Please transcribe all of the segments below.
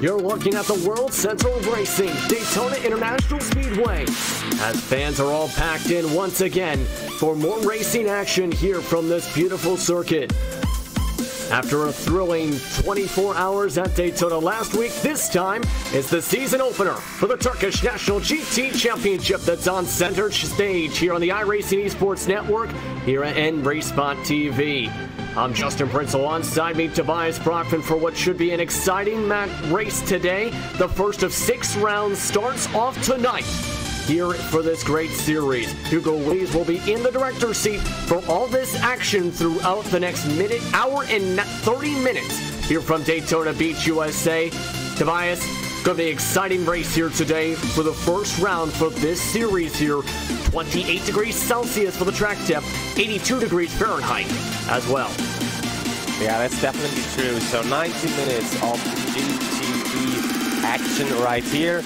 You're looking at the World Center of Racing, Daytona International Speedway, as fans are all packed in once again for more racing action here from this beautiful circuit. After a thrilling 24 hours at Daytona last week, this time is the season opener for the Turkish National GT Championship that's on center stage here on the iRacing Esports Network here at RaceSpot TV. I'm Justin Prince, alongside me Tobias Brockman for what should be an exciting race today. The first of 6 rounds starts off tonight here for this great series. Hugo Ruiz will be in the director's seat for all this action throughout the next hour and 30 minutes here from Daytona Beach, USA. Tobias, going to be an exciting race here today for the first round for this series here. 28 degrees Celsius for the track depth, 82 degrees Fahrenheit as well. Yeah, that's definitely true. So 90 minutes of GTE action right here.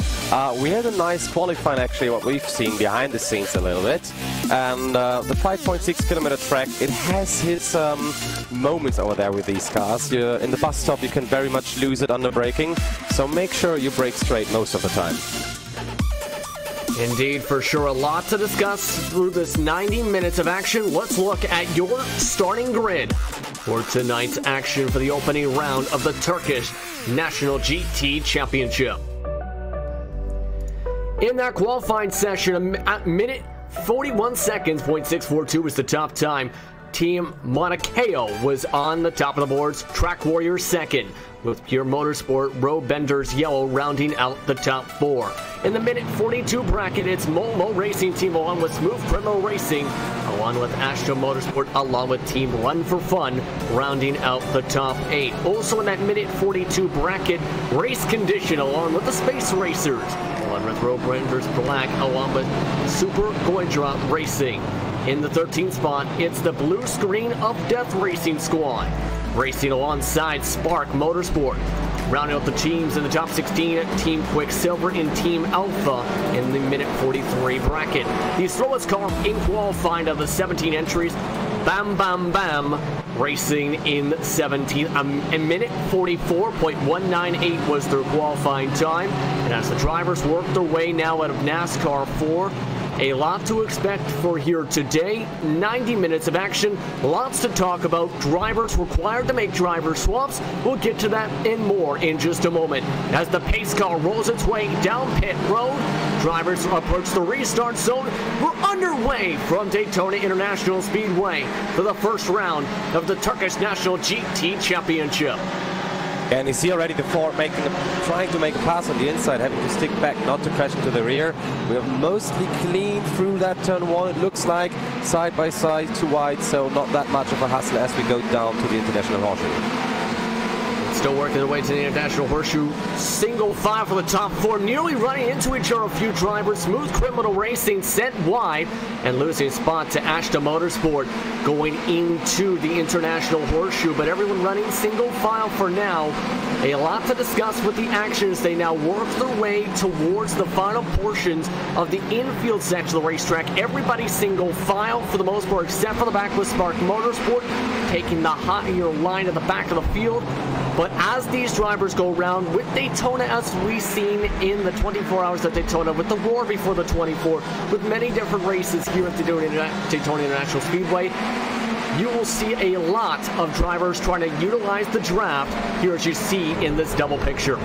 We had a nice qualifying, actually, what we've seen behind the scenes a little bit. And the 5.6 kilometer track, it has its moments over there with these cars. In the bus stop, you can very much lose it under braking. So make sure you brake straight most of the time. Indeed, for sure. A lot to discuss through this 90 minutes of action. Let's look at your starting grid for tonight's action for the opening round of the Turkish National GT Championship. In that qualifying session, a minute 41 seconds, .642 was the top time. Team Monacao was on the top of the boards. Track Warrior second, with Pure Motorsport Road Benders Yellow rounding out the top 4. In the minute 42 bracket, it's Momo Racing Team along with Smooth Criminal Racing, along with Astro Motorsport, along with Team Run for Fun, rounding out the top 8. Also in that minute 42 bracket, Race Condition along with the Space Racers, along with Road Benders Black, along with Super Goidra Racing. In the 13th spot, it's the Blue Screen of Death Racing Squad, racing alongside Spark Motorsport. Rounding out the teams in the top 16, Team Quicksilver and Team Alpha in the minute 43 bracket. The slowest car in qualifying of the 17 entries, Bam Bam Bam, racing in 17. A minute 44.198 was their qualifying time. And as the drivers work their way now out of NASCAR 4, a lot to expect for here today. 90 minutes of action, lots to talk about. Drivers required to make driver swaps. We'll get to that and more in just a moment. As the pace car rolls its way down pit road, drivers approach the restart zone. We're underway from Daytona International Speedway for the first round of the Turkish National GT Championship. And you see already the Ford trying to make a pass on the inside, having to stick back not to crash into the rear. We have mostly cleaned through that turn 1, it looks like, side by side, too wide, so not that much of a hassle as we go down to the International Horseshoe. Still working their way to the International Horseshoe. Single file for the top 4, nearly running into each other. A few drivers. Smooth Criminal Racing sent wide and losing a spot to Ashta Motorsport going into the International Horseshoe. But everyone running single file for now. A lot to discuss with the actions. They now work their way towards the final portions of the infield section of the racetrack. Everybody single file for the most part, except for the back with Spark Motorsport, taking the higher line at the back of the field. But as these drivers go around with Daytona, as we've seen in the 24 hours at Daytona, with the roar before the 24, with many different races here at the Daytona International Speedway, you will see a lot of drivers trying to utilize the draft here, as you see in this double picture.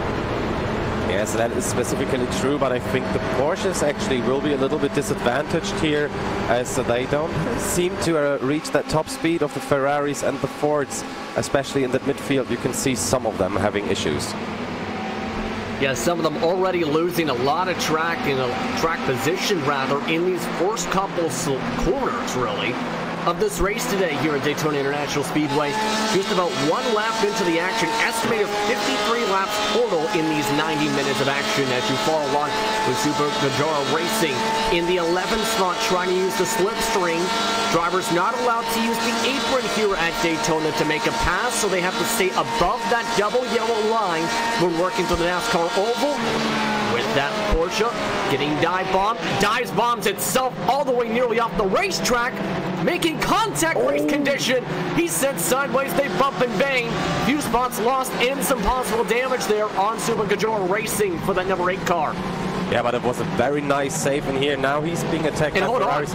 Yes, that is specifically true, but I think the Porsches actually will be a little bit disadvantaged here, as they don't seem to reach that top speed of the Ferraris and the Fords, especially in that midfield. You can see some of them having issues. Yeah, some of them already losing a lot of track position rather in these first couple corners, really, of this race today here at Daytona International Speedway. Just about 1 lap into the action, estimated 53 laps total in these 90 minutes of action as you follow along with Super Goidra Racing in the 11th spot, trying to use the slipstring. Drivers not allowed to use the apron here at Daytona to make a pass, so they have to stay above that double yellow line when working through the NASCAR oval. With that Porsche getting dive bombed, dives bombs itself all the way nearly off the racetrack. making contact race condition. He sent sideways, they bump and bang. Few spots lost and some possible damage there on Super Controller Racing for that number 8 car. Yeah, but it was a very nice save in here. Now he's being attacked by Ferrari.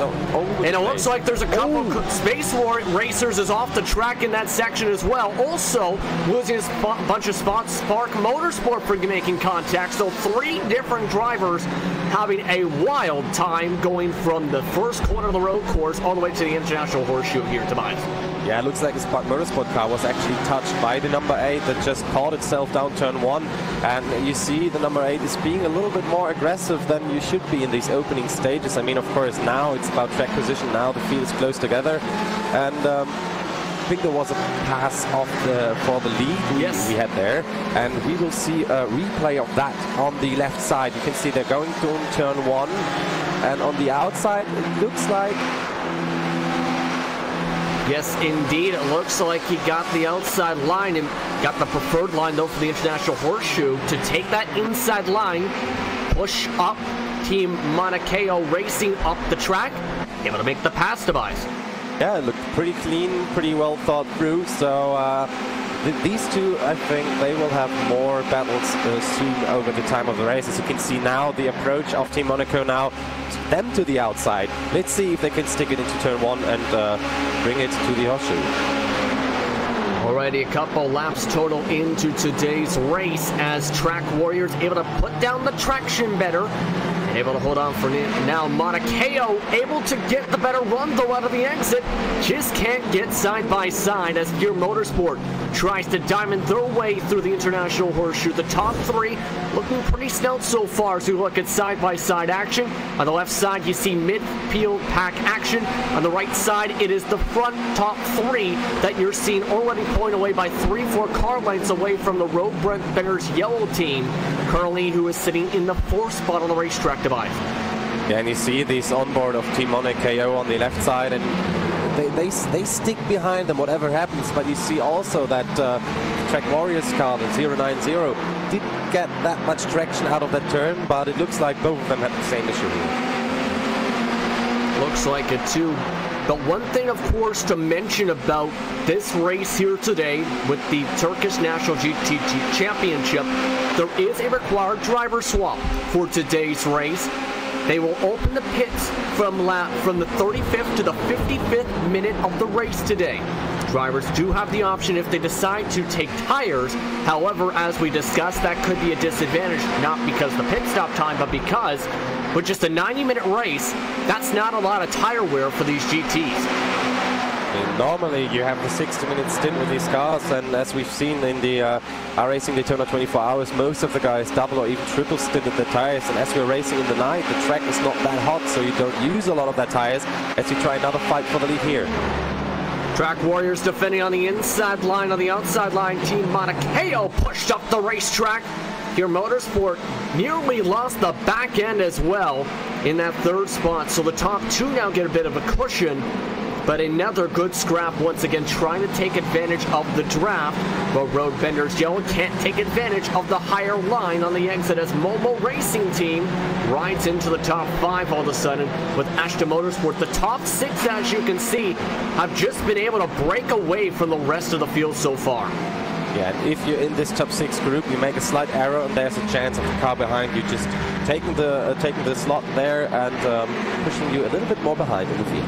And it looks like there's a couple Space War racers is off the track in that section as well. Also losing a bunch of spots. Spark Motorsport for making contact. So 3 different drivers having a wild time going from the first corner of the road course all the way to the International Horseshoe here, Tobias. Yeah, it looks like the Spark Motorsport car was actually touched by the number 8 that just caught itself down turn 1. And you see the number 8 is being a little bit more aggressive than you should be in these opening stages. I mean, of course, now it's about track position. Now the field is close together. And I think there was a pass off for the lead we had there. And we will see a replay of that on the left side. You can see they're going to turn 1. And on the outside, it looks like... Yes, indeed. It looks like he got the outside line and got the preferred line, though, for the International Horseshoe to take that inside line, push up Team Mauna Kea Racing up the track, able to make the pass, Tobias. Yeah, it looked pretty clean, pretty well thought through. So these two, I think, they will have more battles soon over the time of the race. As you can see now, the approach of Team Monaco now, them to the outside. Let's see if they can stick it into turn 1 and bring it to the horseshoe. Alrighty, a couple laps total into today's race as Track Warriors able to put down the traction better. And able to hold on for now. Mauna Kea able to get the better run though out of the exit. Just can't get side by side as Gear Motorsport tries to diamond their way through the International Horseshoe. The top 3 looking pretty stout so far as we look at side by side action. On the left side you see midfield pack action. On the right side it is the front top 3 that you're seeing already pulling away by 3-4 car lengths away from the Road Benders yellow team. Currently who is sitting in the 4th spot on the racetrack device. Yeah, and you see this onboard of Team Mauna Kea on the left side, and they stick behind them whatever happens. But you see also that Track Warriors car, the 090, didn't get that much traction out of that turn, but it looks like both of them had the same issue here. Looks like it too. But one thing, of course, to mention about this race here today with the Turkish National GT Championship, there is a required driver swap for today's race. They will open the pits from the 35th to the 55th minute of the race today. Drivers do have the option if they decide to take tires. However, as we discussed, that could be a disadvantage, not because the pit stop time, but because with just a 90-minute race, that's not a lot of tire wear for these GTs. Normally you have the 60-minute stint with these cars, and as we've seen in the iRacing Daytona 24 hours, most of the guys double or even triple stinted the tires. And as we're racing in the night, the track is not that hot, so you don't use a lot of that tires as you try another fight for the lead here. Track Warriors defending on the inside line. On the outside line, Team Mauna Kea pushed up the racetrack. Gear Motorsport nearly lost the back end as well in that 3rd spot, so the top 2 now get a bit of a cushion. But another good scrap once again, trying to take advantage of the draft. But Road Benders Yellow can't take advantage of the higher line on the exit as Momo Racing Team rides into the top 5 all of a sudden with Ashton Motorsport. The top 6, as you can see, have just been able to break away from the rest of the field so far. Yeah, and if you're in this top 6 group, you make a slight error and there's a chance of the car behind you just taking the slot there and pushing you a little bit more behind in the field.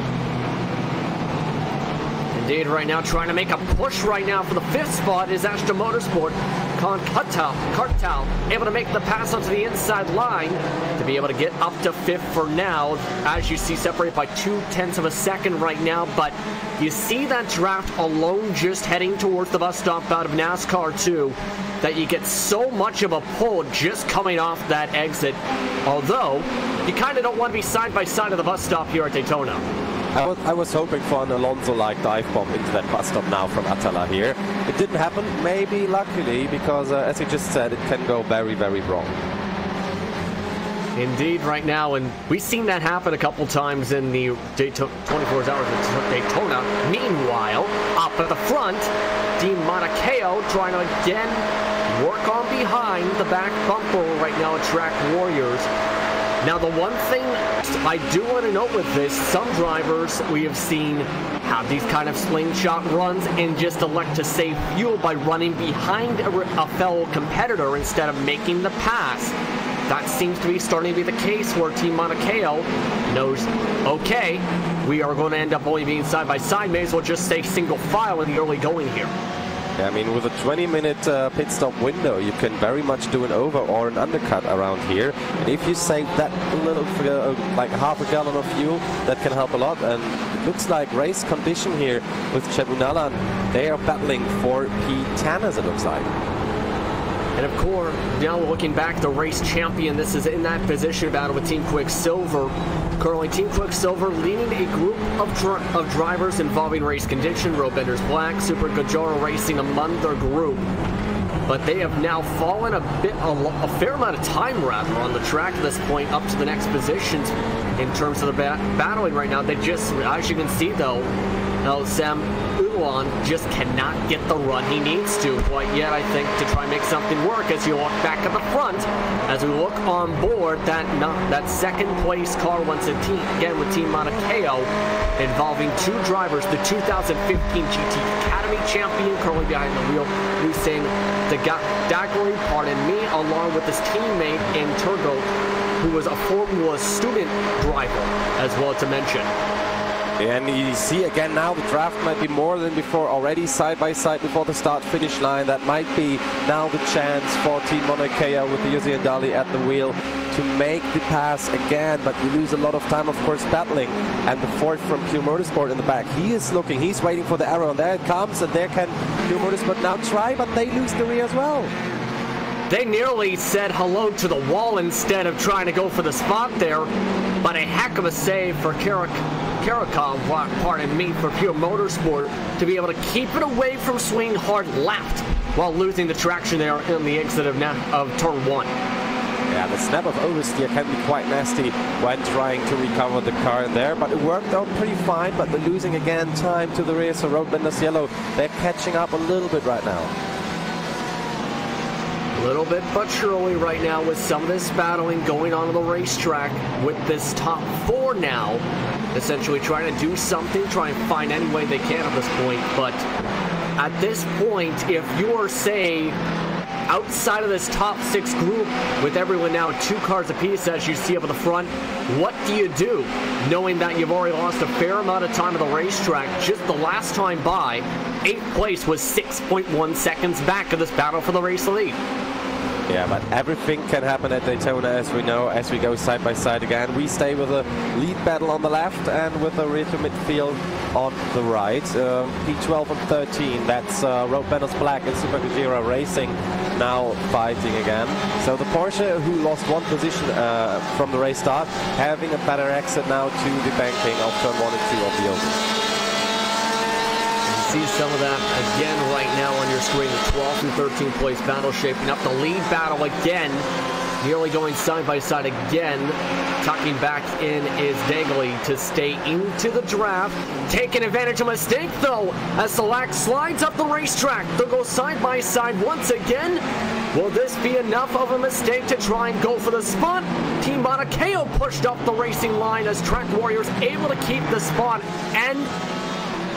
Indeed, right now trying to make a push right now for the 5th spot is Ashton Motorsport. Kartal able to make the pass onto the inside line to be able to get up to 5th for now. As you see, separated by 0.2 of a second right now, but you see that draft alone just heading towards the bus stop out of NASCAR 2, that you get so much of a pull just coming off that exit. Although, you kind of don't want to be side by side of the bus stop here at Daytona. I was hoping for an Alonso-like dive bomb into that bus stop now from Attala here. It didn't happen, maybe luckily, because as you just said, it can go very, very wrong. Indeed, right now, and we've seen that happen a couple times in the 24 hours of Daytona. Meanwhile, up at the front, Team Mauna Kea trying to again work on behind the back bumper right now at Track Warriors. Now, the one thing I do want to note with this, some drivers we have seen have these kind of slingshot runs and just elect to save fuel by running behind a fellow competitor instead of making the pass. That seems to be starting to be the case where Team Mauna Kea knows, okay, we are going to end up only being side by side, may as well just stay single file in the early going here. Yeah, I mean, with a 20-minute pit stop window, you can very much do an over or an undercut around here. And if you save that little, like half a gallon of fuel, that can help a lot. And it looks like race condition here with Chebunalan, they are battling for P10 as it looks like. And of course, now looking back, the race champion, this is in that position battle with Team Quicksilver. Currently, Team Quicksilver leading a group of drivers involving race condition, Roadbenders Black, Super Gajaro Racing among their group. But they have now fallen a fair amount of time, rather, on the track at this point, up to the next positions in terms of the battling right now. They just, as you can see, though, Sam Ulan just cannot get the run he needs to quite yet, I think, to try and make something work. As you look back at the front, as we look on board, that second place car once again with Team Mauna Kea, involving two drivers, the 2015 GT Academy champion currently behind the wheel, Hussein Dagli, pardon me, along with his teammate in Turgo, who was a Formula student driver as well to mention. And you see again now the draft might be more than before, already side by side before the start finish line. That might be now the chance for Team Mauna Kea with Yuzi and Dali at the wheel to make the pass again, but you lose a lot of time, of course, battling. And the fourth from Pure Motorsport in the back, he is looking, he's waiting for the arrow, and there it comes, and there can Pure Motorsport now try, but they lose the rear as well. They nearly said hello to the wall instead of trying to go for the spot there, but a heck of a save for Karakov, pardon me, for Pure Motorsport to be able to keep it away from swinging hard left while losing the traction there in the exit of turn 1. Yeah, the snap of oversteer can be quite nasty when trying to recover the car there, but it worked out pretty fine, but they're losing again time to the rear, so Roadbenders Yellow, they're catching up a little bit right now. Little bit but surely right now with some of this battling going on the racetrack with this top 4 now, essentially trying to do something, try and find any way they can at this point. But at this point, if you're, say, outside of this top 6 group with everyone now 2 cars apiece, as you see up at the front, what do you do knowing that you've already lost a fair amount of time at the racetrack? Just the last time by, 8th place was 6.1 seconds back of this battle for the race lead. Yeah, but everything can happen at Daytona, as we know, as we go side by side again. We stay with a lead battle on the left and with a rear to midfield on the right. P12 and 13, that's Roadbenders Black and Super Gajira Racing now fighting again. So the Porsche, who lost 1 position from the race start, having a better exit now to the banking of turn 1 and 2 of the open. See some of that again right now on your screen. The 12th and 13th place battle shaping up. The lead battle again, nearly going side by side again. Tucking back in is Dagley to stay into the draft. Taking advantage of a mistake though, as Selak slides up the racetrack. They'll go side by side once again. Will this be enough of a mistake to try and go for the spot? Team Mauna Kea pushed up the racing line as Track Warriors able to keep the spot and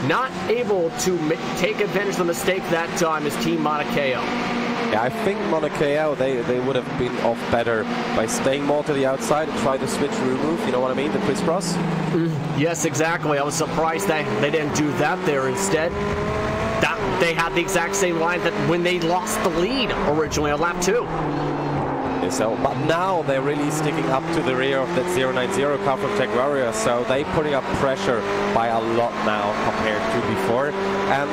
not able to take advantage of the mistake that time is Team Mauna Kea. Yeah, I think Mauna Kea, they would have been off better by staying more to the outside and try the switch move, you know what I mean, the crisscross? Yes, exactly. I was surprised that they didn't do that there instead. They had the exact same line that when they lost the lead originally on lap 2. So, but now they're really sticking up to the rear of that 090 car from Tech Warrior, so they're putting up pressure by a lot now compared to before. And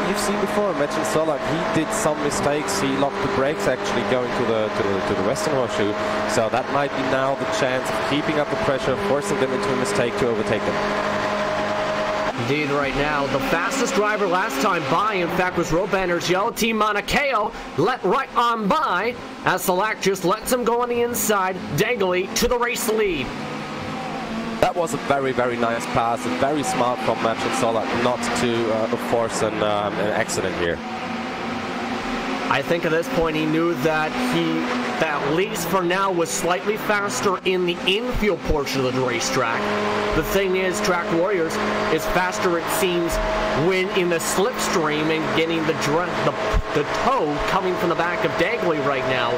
you've seen before, mentioned Solak, he did some mistakes. He locked the brakes actually going to the Western Horseshoe, so that might be now the chance of keeping up the pressure, forcing them into a mistake to overtake them. Indeed, right now, the fastest driver last time by, in fact, was Roadbenders Yellow. Team Mauna Kea let right on by as Selak just lets him go on the inside. Dagley to the race lead. That was a very, very nice pass and very smart from Machin Solak not to force an accident here. I think at this point he knew that at least for now, was slightly faster in the infield portion of the racetrack. The thing is, Track Warriors is faster, it seems, when in the slipstream and getting the toe coming from the back of Dagley right now.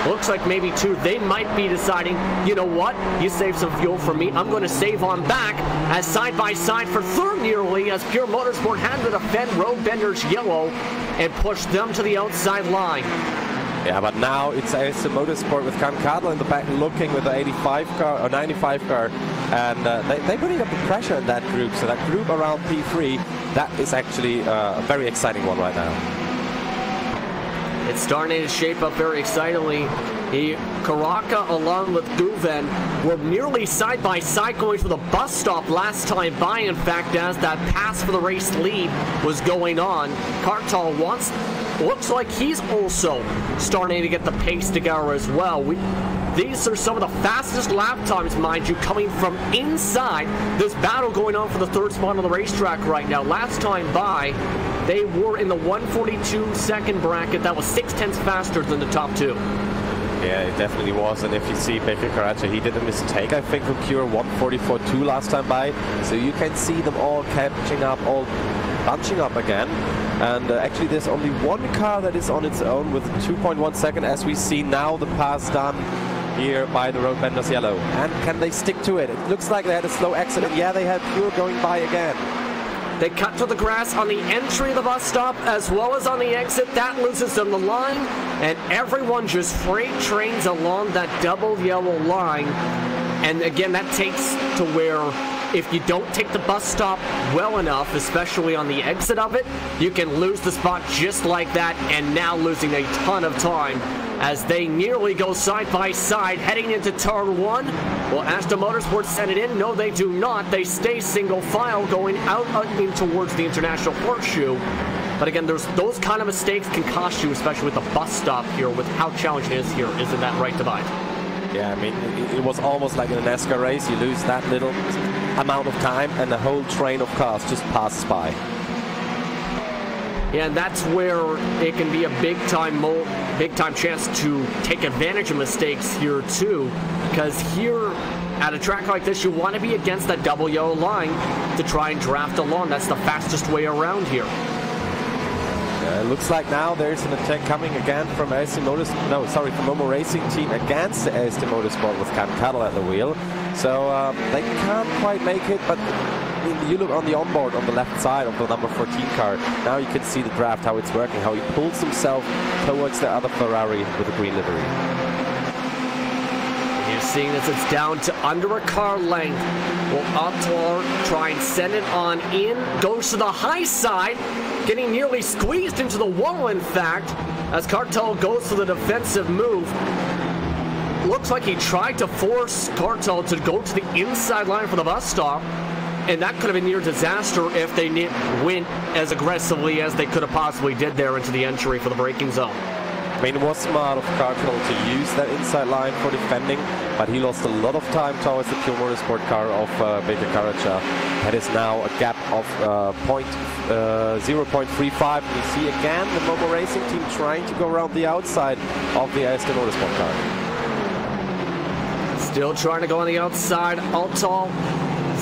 Looks like maybe, too, they might be deciding, you know what, you saved some fuel for me, I'm going to save on back, as side-by-side for third nearly, as Pure Motorsport had to defend Road Benders Yellow and push them to the outside line. Yeah, but now it's iRacing Motorsport with Kankadel in the back looking with the 85 car or 95 car, and they're putting up the pressure in that group. So that group around P3, that is actually a very exciting one right now. It's starting to shape up very excitingly. Karaka along with Guven were nearly side by side going for the bus stop last time by. In fact, as that pass for the race lead was going on, Kartal looks like he's also starting to get the pace together as well. These are some of the fastest lap times, mind you, coming from inside this battle going on for the third spot on the racetrack right now. Last time by, they were in the 142 second bracket. That was 6/10 faster than the top two. Yeah, it definitely was. And if you see Baker Karacha, he did a mistake, I think, from Cure 144.2 last time by. So you can see them all catching up, all bunching up again. And actually there's only one car that is on its own with 2.1 second, as we see now the pass done here by the Road Benders Yellow. And can they stick to it? It looks like they had a slow exit, and yeah, they had Pure going by again. They cut to the grass on the entry of the bus stop as well as on the exit. That loses them the line, and everyone just freight trains along that double yellow line. And again, that takes to where if you don't take the bus stop well enough, especially on the exit of it, you can lose the spot just like that, and now losing a ton of time as they nearly go side by side heading into turn one. Well, Aston Motorsports sent it in. No, they do not. They stay single file going out in towards the International Horseshoe. But again, those kind of mistakes can cost you, especially with the bus stop here, with how challenging it is here. Isn't that right, Divide? Yeah, I mean, it was almost like in a NASCAR race. You lose that little amount of time and the whole train of cars just passes by. Yeah, and that's where it can be a big time chance to take advantage of mistakes here too, because here at a track like this, you want to be against that double yellow line to try and draft along. That's the fastest way around here. It looks like now there's an attack coming again from from Momo Racing Team against the iRacing Motorsport with Kankadel at the wheel. So they can't quite make it, but you look on the onboard on the left side of the number 14 car. Now you can see the draft, how it's working, how he pulls himself towards the other Ferrari with a green livery. You're seeing this, it's down to under a car length. Will Ottor try and send it on in, goes to the high side, getting nearly squeezed into the wall, in fact, as Kartal goes for the defensive move. Looks like he tried to force Kartal to go to the inside line for the bus stop, and that could have been near disaster if they went as aggressively as they could have possibly did there into the entry for the braking zone. I mean, it was smart of Kartal to use that inside line for defending, but he lost a lot of time towards the Pure Motorsport car of Baker Karacha. That is now a gap of 0.35. We see again the Momo Racing Team trying to go around the outside of the iRacing Motorsport car. Still trying to go on the outside. Altall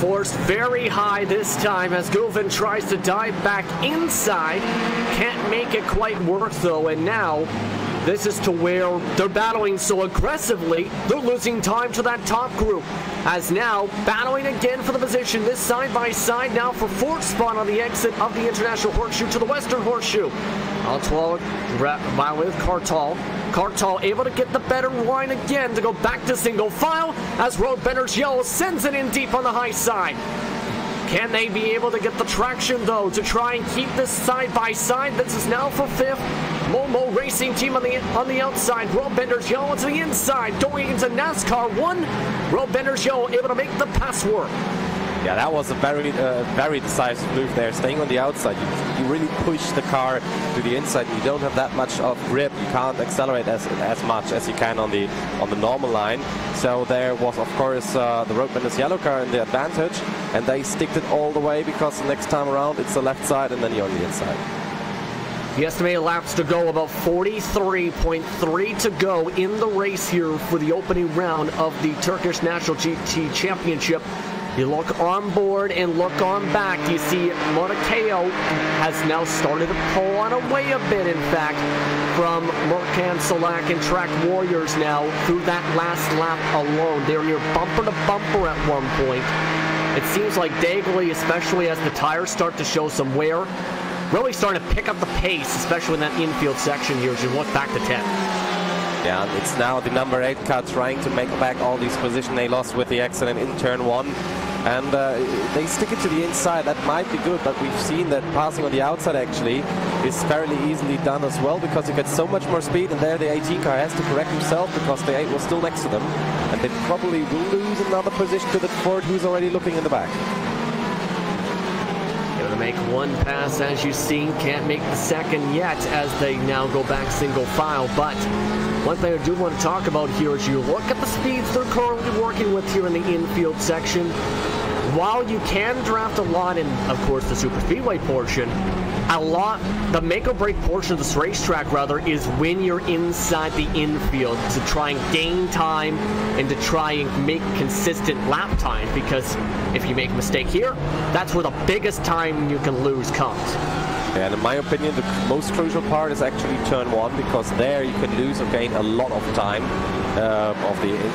forced very high this time as Guven tries to dive back inside. Can't make it quite work though, and now this is to where they're battling so aggressively, they're losing time to that top group. As now, battling again for the position, this side by side now for fourth spot on the exit of the International Horseshoe to the Western Horseshoe. Altwald with Kartal. Kartal able to get the better line again to go back to single file as Road Benders Yellow sends it in deep on the high side. Can they be able to get the traction though to try and keep this side by side? This is now for fifth. Momo Racing Team on the outside. Road Benders Yellow to the inside. Going into NASCAR 1. Road Benders Yellow able to make the pass work. Yeah, that was a very decisive move there, staying on the outside. You really push the car to the inside. You don't have that much of grip. You can't accelerate as much as you can on the normal line. So there was, of course, the Road Benders Yellow car in the advantage, and they sticked it all the way because the next time around it's the left side and then you're on the inside. The estimated laps to go, about 43.3 to go in the race here for the opening round of the Turkish National GT Championship. You look on board and look on back, you see Monaco has now started to pull on away a bit, in fact, from Mercan, Salak, and Track Warriors now through that last lap alone. They're near bumper to bumper at one point. It seems like Dagley, especially as the tires start to show some wear, really starting to pick up the pace, especially in that infield section here as you look back to 10. Yeah, it's now the number 8 car trying to make back all these positions they lost with the accident in turn 1. And they stick it to the inside. That might be good, but we've seen that passing on the outside actually is fairly easily done as well, because you get so much more speed, and there the 18 car has to correct himself because the 8 was still next to them. And they probably will lose another position to the Ford, who's already looking in the back. To make one pass, as you've seen, can't make the second yet as they now go back single file. But one thing I do want to talk about here is you look at the speeds they're currently working with here in the infield section. While you can draft a lot in, of course, the super speedway portion, the make or break portion of this racetrack, rather, is when you're inside the infield to try and gain time and to try and make consistent lap time, because if you make a mistake here, that's where the biggest time you can lose comes. And in my opinion, the most crucial part is actually turn 1, because there you can lose or gain a lot of time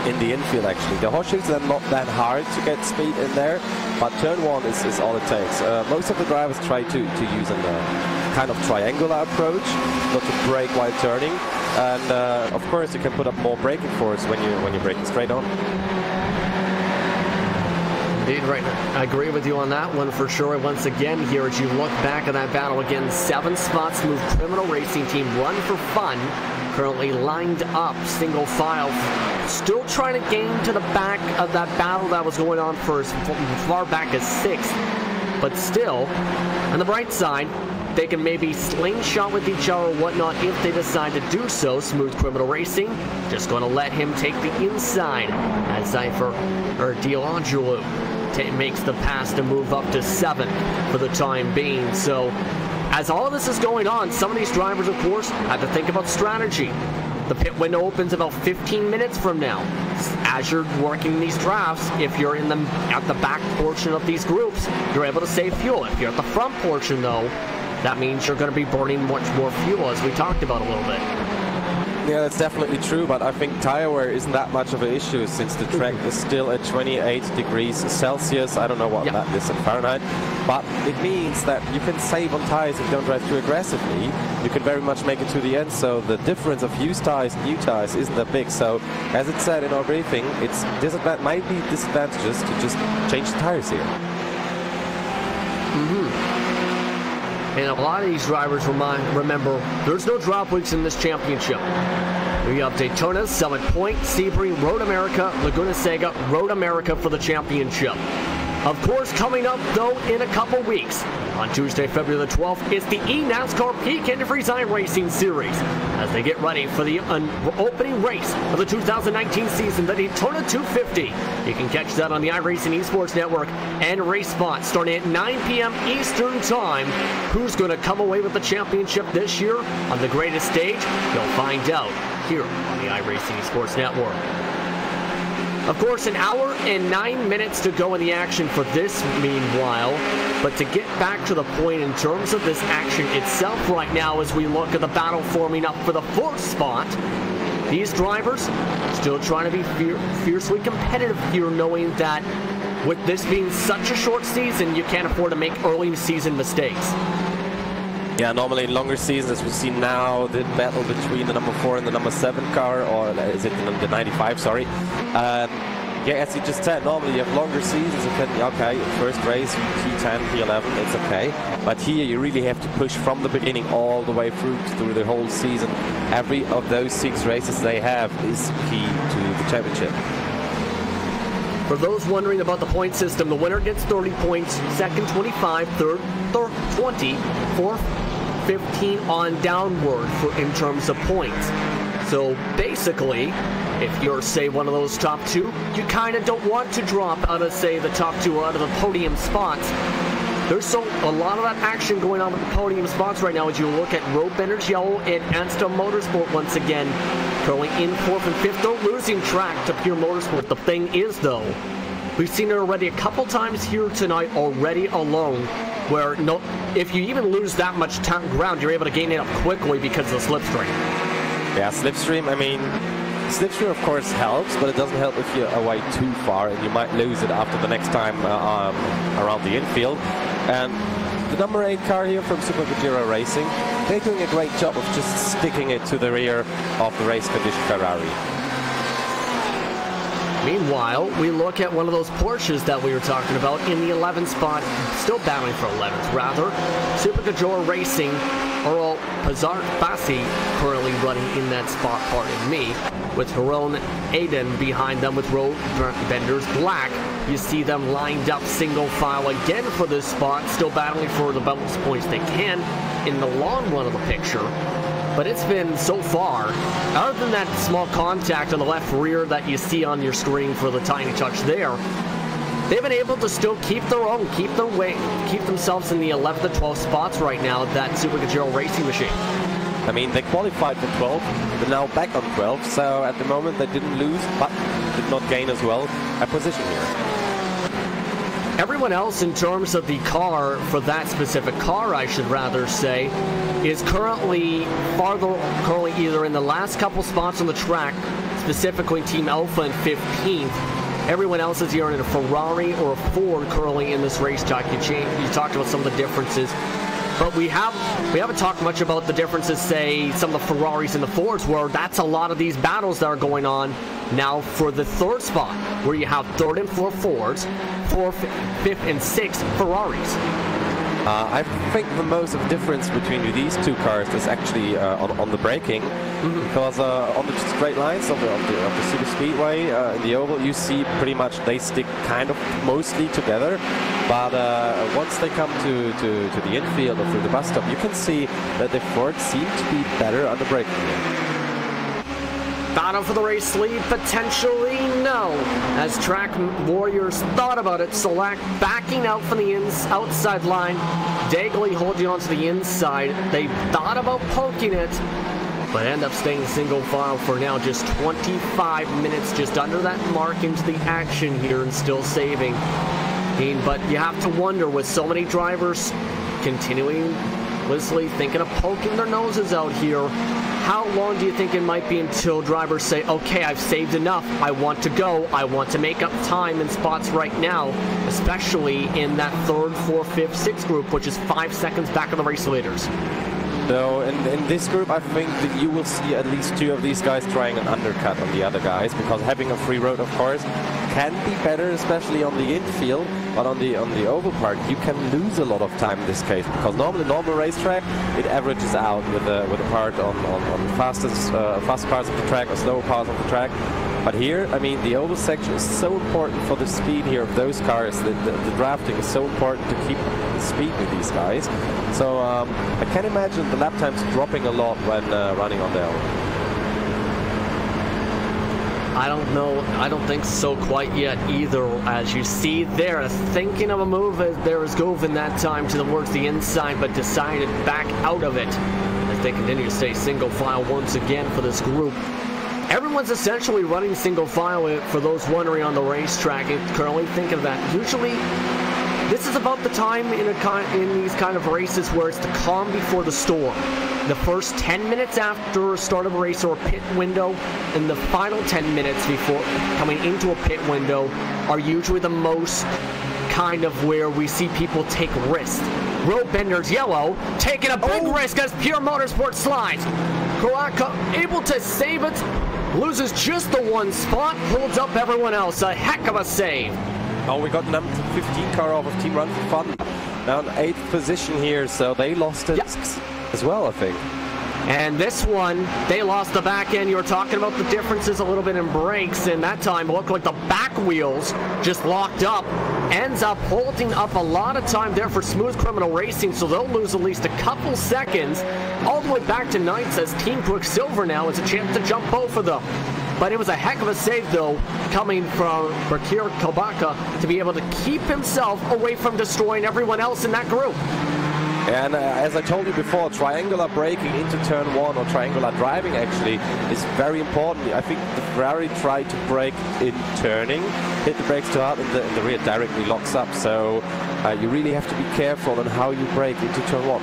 in the infield actually. The Hochschilds are not that hard to get speed in there, but turn 1 is all it takes. Most of the drivers try to use a kind of triangular approach, not to brake while turning, and of course you can put up more braking force when you're braking straight on. Indeed, right. I agree with you on that one for sure. Once again, here as you look back at that battle again, 7 spots to move Criminal Racing Team Run for Fun. Currently lined up, single file, still trying to gain to the back of that battle that was going on for as far back as 6th. But still, on the bright side, they can maybe slingshot with each other or whatnot if they decide to do so. Smooth Criminal Racing just going to let him take the inside as D'Angelo makes the pass to move up to 7th for the time being. So as all of this is going on, some of these drivers, of course, have to think about strategy. The pit window opens about 15 minutes from now. As you're working these drafts, if you're at the back portion of these groups, you're able to save fuel. If you're at the front portion, though, that means you're going to be burning much more fuel, as we talked about a little bit. Yeah, that's definitely true, but I think tire wear isn't that much of an issue since the track is still at 28 degrees Celsius. I don't know what that is in Fahrenheit, but it means that you can save on tires if you don't drive too aggressively. You can very much make it to the end, so the difference of used tires and new tires isn't that big. So, as it said in our briefing, might be disadvantageous to just change the tires here. And a lot of these drivers remember, there's no drop weeks in this championship. We have Daytona, Summit Point, Sebring, Road America, Laguna Seca, Road America for the championship. Of course, coming up, though, in a couple weeks, on Tuesday, February the 12th, is the eNASCAR Peak Antifreeze iRacing Series as they get ready for the opening race of the 2019 season, the Daytona 250. You can catch that on the iRacing Esports Network and Race Spot starting at 9 p.m. Eastern Time. Who's going to come away with the championship this year on the greatest stage? You'll find out here on the iRacing Esports Network. Of course, an hour and 9 minutes to go in the action for this meanwhile. But to get back to the point in terms of this action itself right now, as we look at the battle forming up for the 4th spot, these drivers still trying to be fiercely competitive here, knowing that with this being such a short season, you can't afford to make early season mistakes. Yeah, normally in longer seasons, as we see now, the battle between the number 4 and the number 7 car, or is it the 95, sorry. Yeah, as you just said, normally you have longer seasons, you can, okay, first race, P10, P11, it's okay. But here you really have to push from the beginning all the way through the whole season. Every of those 6 races they have is key to the championship. For those wondering about the point system, the winner gets 30 points, second 25, third 20, fourth 15 on downward in terms of points. So basically, if you're, say, one of those top 2, you kind of don't want to drop out of, say, the top 2 or out of the podium spots. there's a lot of that action going on with the podium spots right now as you look at Road Benders Yellow and Anstel Motorsport once again. Currently in 4th and 5th, they're losing track to Pure Motorsport. The thing is, though, we've seen it already a couple times here tonight already alone, where if you even lose that much ground, you're able to gain it up quickly because of the slipstream. Yeah, slipstream, I mean, slipstream of course helps, but it doesn't help if you're away too far and you might lose it after the next time around the infield. And the number 8 car here from Super Gajero Racing, they're doing a great job of just sticking it to the rear of the race condition Ferrari. Meanwhile, we look at one of those Porsches that we were talking about in the 11th spot, still battling for 11th rather. Super Gajero Racing, Earl Pazart Bassi currently running in that spot, pardon me, with Haron Aiden behind them with Road Benders Black. You see them lined up single file again for this spot, still battling for the bonus points they can in the long run of the picture. But it's been so far, other than that small contact on the left rear that you see on your screen for the tiny touch there, they've been able to still keep their own, keep themselves in the 11th to 12th spots right now, that Super Gajero Racing machine. I mean, they qualified for 12, they're now back on 12, so at the moment they didn't lose, but did not gain as well a position here. Everyone else in terms of the car, for that specific car I should rather say, is currently either in the last couple spots on the track, specifically Team Alpha in 15th. Everyone else is either in a Ferrari or a Ford currently in this race track. You talked about some of the differences, but we haven't talked much about the differences, say, some of the Ferraris and the Fords, where that's a lot of these battles that are going on now for the 3rd spot, where you have 3rd and 4th Fords, 4th, 5th, and 6th Ferraris. I think the most of difference between these two cars is actually on the braking, because on the straight lines of the super speedway in the oval, you see pretty much they stick kind of mostly together, but once they come to the infield or through the bus stop, you can see that the Ford seem to be better on the braking here. Battle for the race lead? Potentially no. As Track Warriors thought about it, Select backing out from the outside line, Dagley holding on to the inside. They thought about poking it, but end up staying single file for now. Just 25 minutes, just under that mark into the action here, and still saving. But you have to wonder, with so many drivers continuously thinking of poking their noses out here, how long do you think it might be until drivers say, okay, I've saved enough, I want to go, I want to make up time in spots right now, especially in that 3rd, 4th, 5th, 6th group, which is 5 seconds back of the race leaders. So in this group, I think that you will see at least 2 of these guys trying an undercut on the other guys, because having a free road, of course, can be better, especially on the infield, but on the oval part, you can lose a lot of time in this case, because normally normal racetrack, it averages out with a part on the fast parts of the track or slower parts of the track. But here, I mean, the oval section is so important for the speed here of those cars. The drafting is so important to keep the speed with these guys. So I can imagine the lap times dropping a lot when running on the oval. I don't know. I don't think so quite yet either. As you see there, thinking of a move as there is Govin that time towards the inside, but decided back out of it as they continue to stay single file once again for this group. Everyone's essentially running single file for those wondering on the racetrack and currently thinking of that. Usually, this is about the time in these kind of races where it's the calm before the storm. The first 10 minutes after start of a race or a pit window, and the final 10 minutes before coming into a pit window are usually the most kind of where we see people take risks. Road Benders Yellow taking a big risk as Pure Motorsport slides. Karaka able to save it, loses just the 1 spot, holds up everyone else. A heck of a save. Oh, we got number 15 car off of Team Run for Fun. Now in 8th position here, so they lost it as well, I think. And this one, they lost the back end. You were talking about the differences a little bit in brakes, and that time it looked like the back wheels just locked up. Ends up holding up a lot of time there for Smooth Criminal Racing, so they'll lose at least a couple seconds all the way back to 9th as Team Quicksilver now has a chance to jump both of them. But it was a heck of a save, though, coming from Bakir Kabaka to be able to keep himself away from destroying everyone else in that group. And as I told you before, triangular braking into turn 1, or triangular driving actually, is very important. I think the Ferrari tried to brake in turning, hit the brakes too hard, and the rear directly locks up. So you really have to be careful on how you brake into turn 1.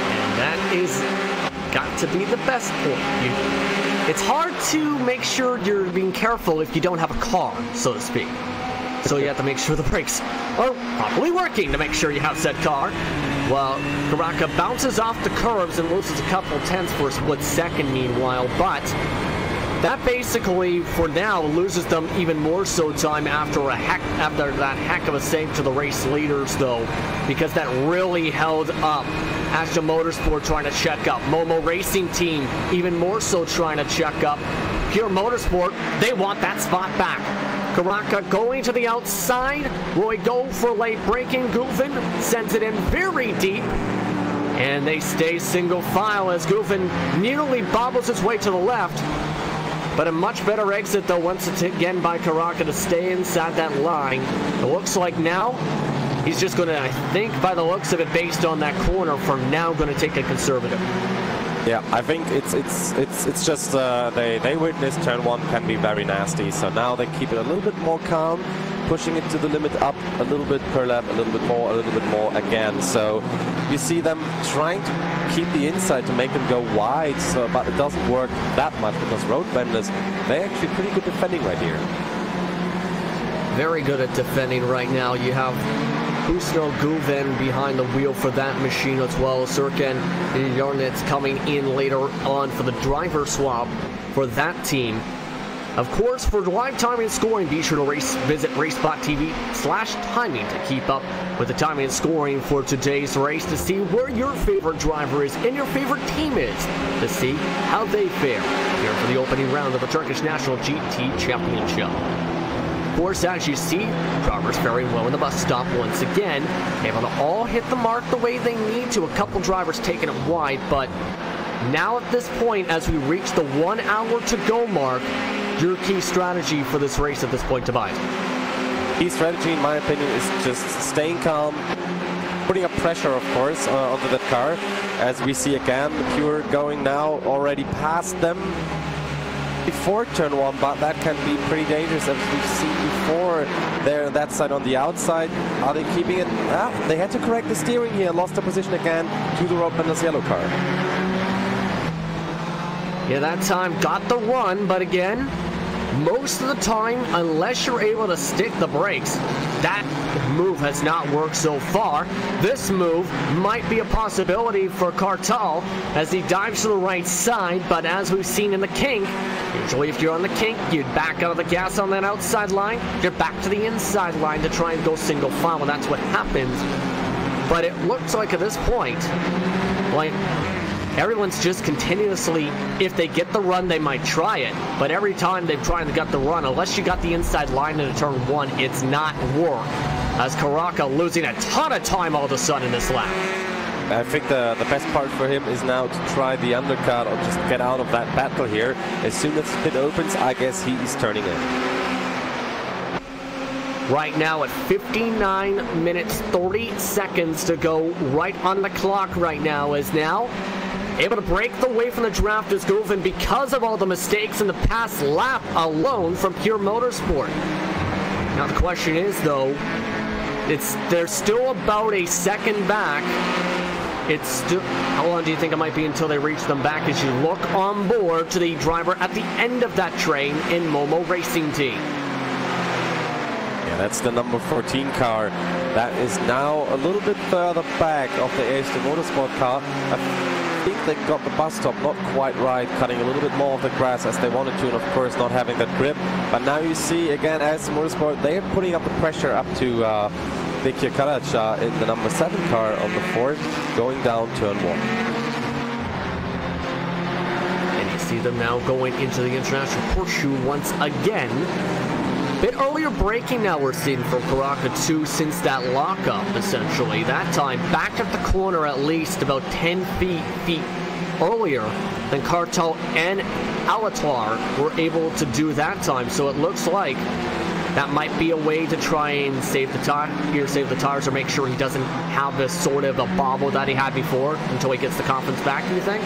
And that is got to be the best point. It's hard to make sure you're being careful if you don't have a car, so to speak. So you have to make sure the brakes are properly working to make sure you have said car. Well, Karaka bounces off the curves and loses a couple tenths for a split second meanwhile, but that basically, for now, loses them even more so time after that heck of a save to the race leaders, though, because that really held up Aston Motorsport trying to check up. Momo Racing Team even more so trying to check up. Pure Motorsport, they want that spot back. Karaka going to the outside. Will he go for late braking? Goofin sends it in very deep. And they stay single file as Goofin nearly bobbles his way to the left. But a much better exit, though, once it's again by Karaka to stay inside that line. It looks like now he's just going to, I think, by the looks of it, based on that corner, from now going to take a conservative. Yeah, I think it's just they witnessed turn 1 can be very nasty, so now they keep it a little bit more calm, pushing it to the limit up a little bit per lap, a little bit more again. So you see them trying to keep the inside to make them go wide, so, but it doesn't work that much because road benders, they're actually pretty good defending right here. Very good at defending right now. You have Husno Guven behind the wheel for that machine as well. Serkan Yarnitz coming in later on for the driver swap for that team. Of course, for live timing and scoring, be sure to visit RaceSpot.tv/timing to keep up with the timing and scoring for today's race, to see where your favorite driver is and your favorite team is, to see how they fare here for the opening round of the Turkish National GT Championship. Of course, as you see, drivers faring well in the bus stop once again, able to all hit the mark the way they need to. A couple drivers taking it wide, but now at this point, as we reach the 1 hour to go mark, your key strategy for this race at this point, Tobias? Key strategy, in my opinion, is just staying calm, putting up pressure, of course, onto that car. As we see again, the Pure going now already past them before turn 1, but that can be pretty dangerous, as we've seen before. There, that side on the outside. Are they keeping it? They had to correct the steering here, lost the position again to the road bender's yellow car. Yeah, that time got the run, but again, most of the time, unless you're able to stick the brakes, that move has not worked so far. This move might be a possibility for Kartal as he dives to the right side, but as we've seen in the kink, usually if you're on the kink, you'd back out of the gas on that outside line, you're back to the inside line to try and go single file, and that's what happens. But it looks like at this point, like, everyone's just continuously, if they get the run, they might try it. But every time they've tried to get the run, unless you got the inside line in a turn 1, it's not work. As Karaka losing a ton of time all of a sudden in this lap. I think the best part for him is now to try the undercut or just get out of that battle here. As soon as the pit opens, I guess he is turning in. Right now at 59 minutes 30 seconds to go right on the clock right now, is now able to break the way from the draft is Govan because of all the mistakes in the past lap alone from Pure Motorsport. Now the question is, though, they're still about a second back. It's still, how long do you think it might be until they reach them back as you look on board to the driver at the end of that train in Momo Racing Team? Yeah, that's the number 14 car. That is now a little bit further back of the Aston Motorsport car. I think they got the bus stop not quite right, cutting a little bit more of the grass as they wanted to, and of course not having that grip. But now you see again, as Motorsport, they are putting up the pressure up to Bekir Karaca in the number 7 car on the Ford, going down turn 1. And you see them now going into the International Horseshoe once again. Bit earlier braking now we're seeing from Karaka 2 since that lockup, essentially. That time back at the corner at least about 10 feet earlier than Kartal and Alatar were able to do that time. So it looks like that might be a way to try and save the tires, or make sure he doesn't have this sort of a bobble that he had before until he gets the confidence back, do you think?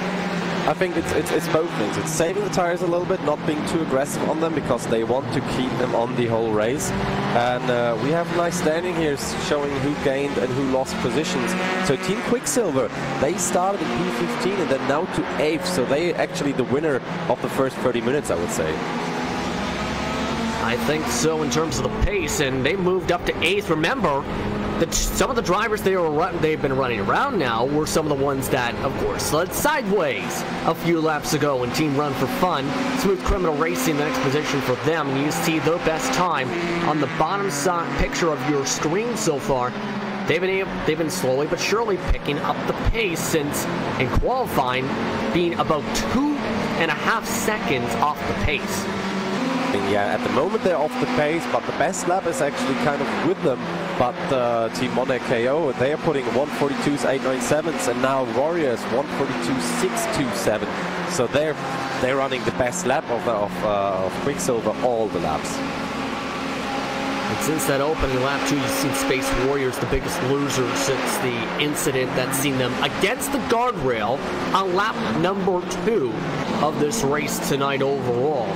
I think it's both things. It's saving the tires a little bit, not being too aggressive on them, because they want to keep them on the whole race. And we have a nice standing here showing who gained and who lost positions. So Team Quicksilver, they started in P15 and then now to 8th. So they actually the winner of the first 30 minutes, I would say. I think so in terms of the pace, and they moved up to 8th. Remember, some of the drivers they've been running around now were some of the ones that, of course, slid sideways a few laps ago in Team Run for Fun. Smooth Criminal Racing, the next position for them, and you see their best time on the bottom side picture of your screen so far. They've been slowly but surely picking up the pace since in qualifying being about 2.5 seconds off the pace. Yeah, at the moment they're off the pace, but the best lap is actually kind of with them. But Team Monaco KO, they are putting 142s 897s, and now Warriors 142.627. So they're running the best lap of Quicksilver all the laps. And since that opening lap, too, you've seen Space Warriors the biggest loser since the incident that's seen them against the guardrail on lap number 2 of this race tonight overall.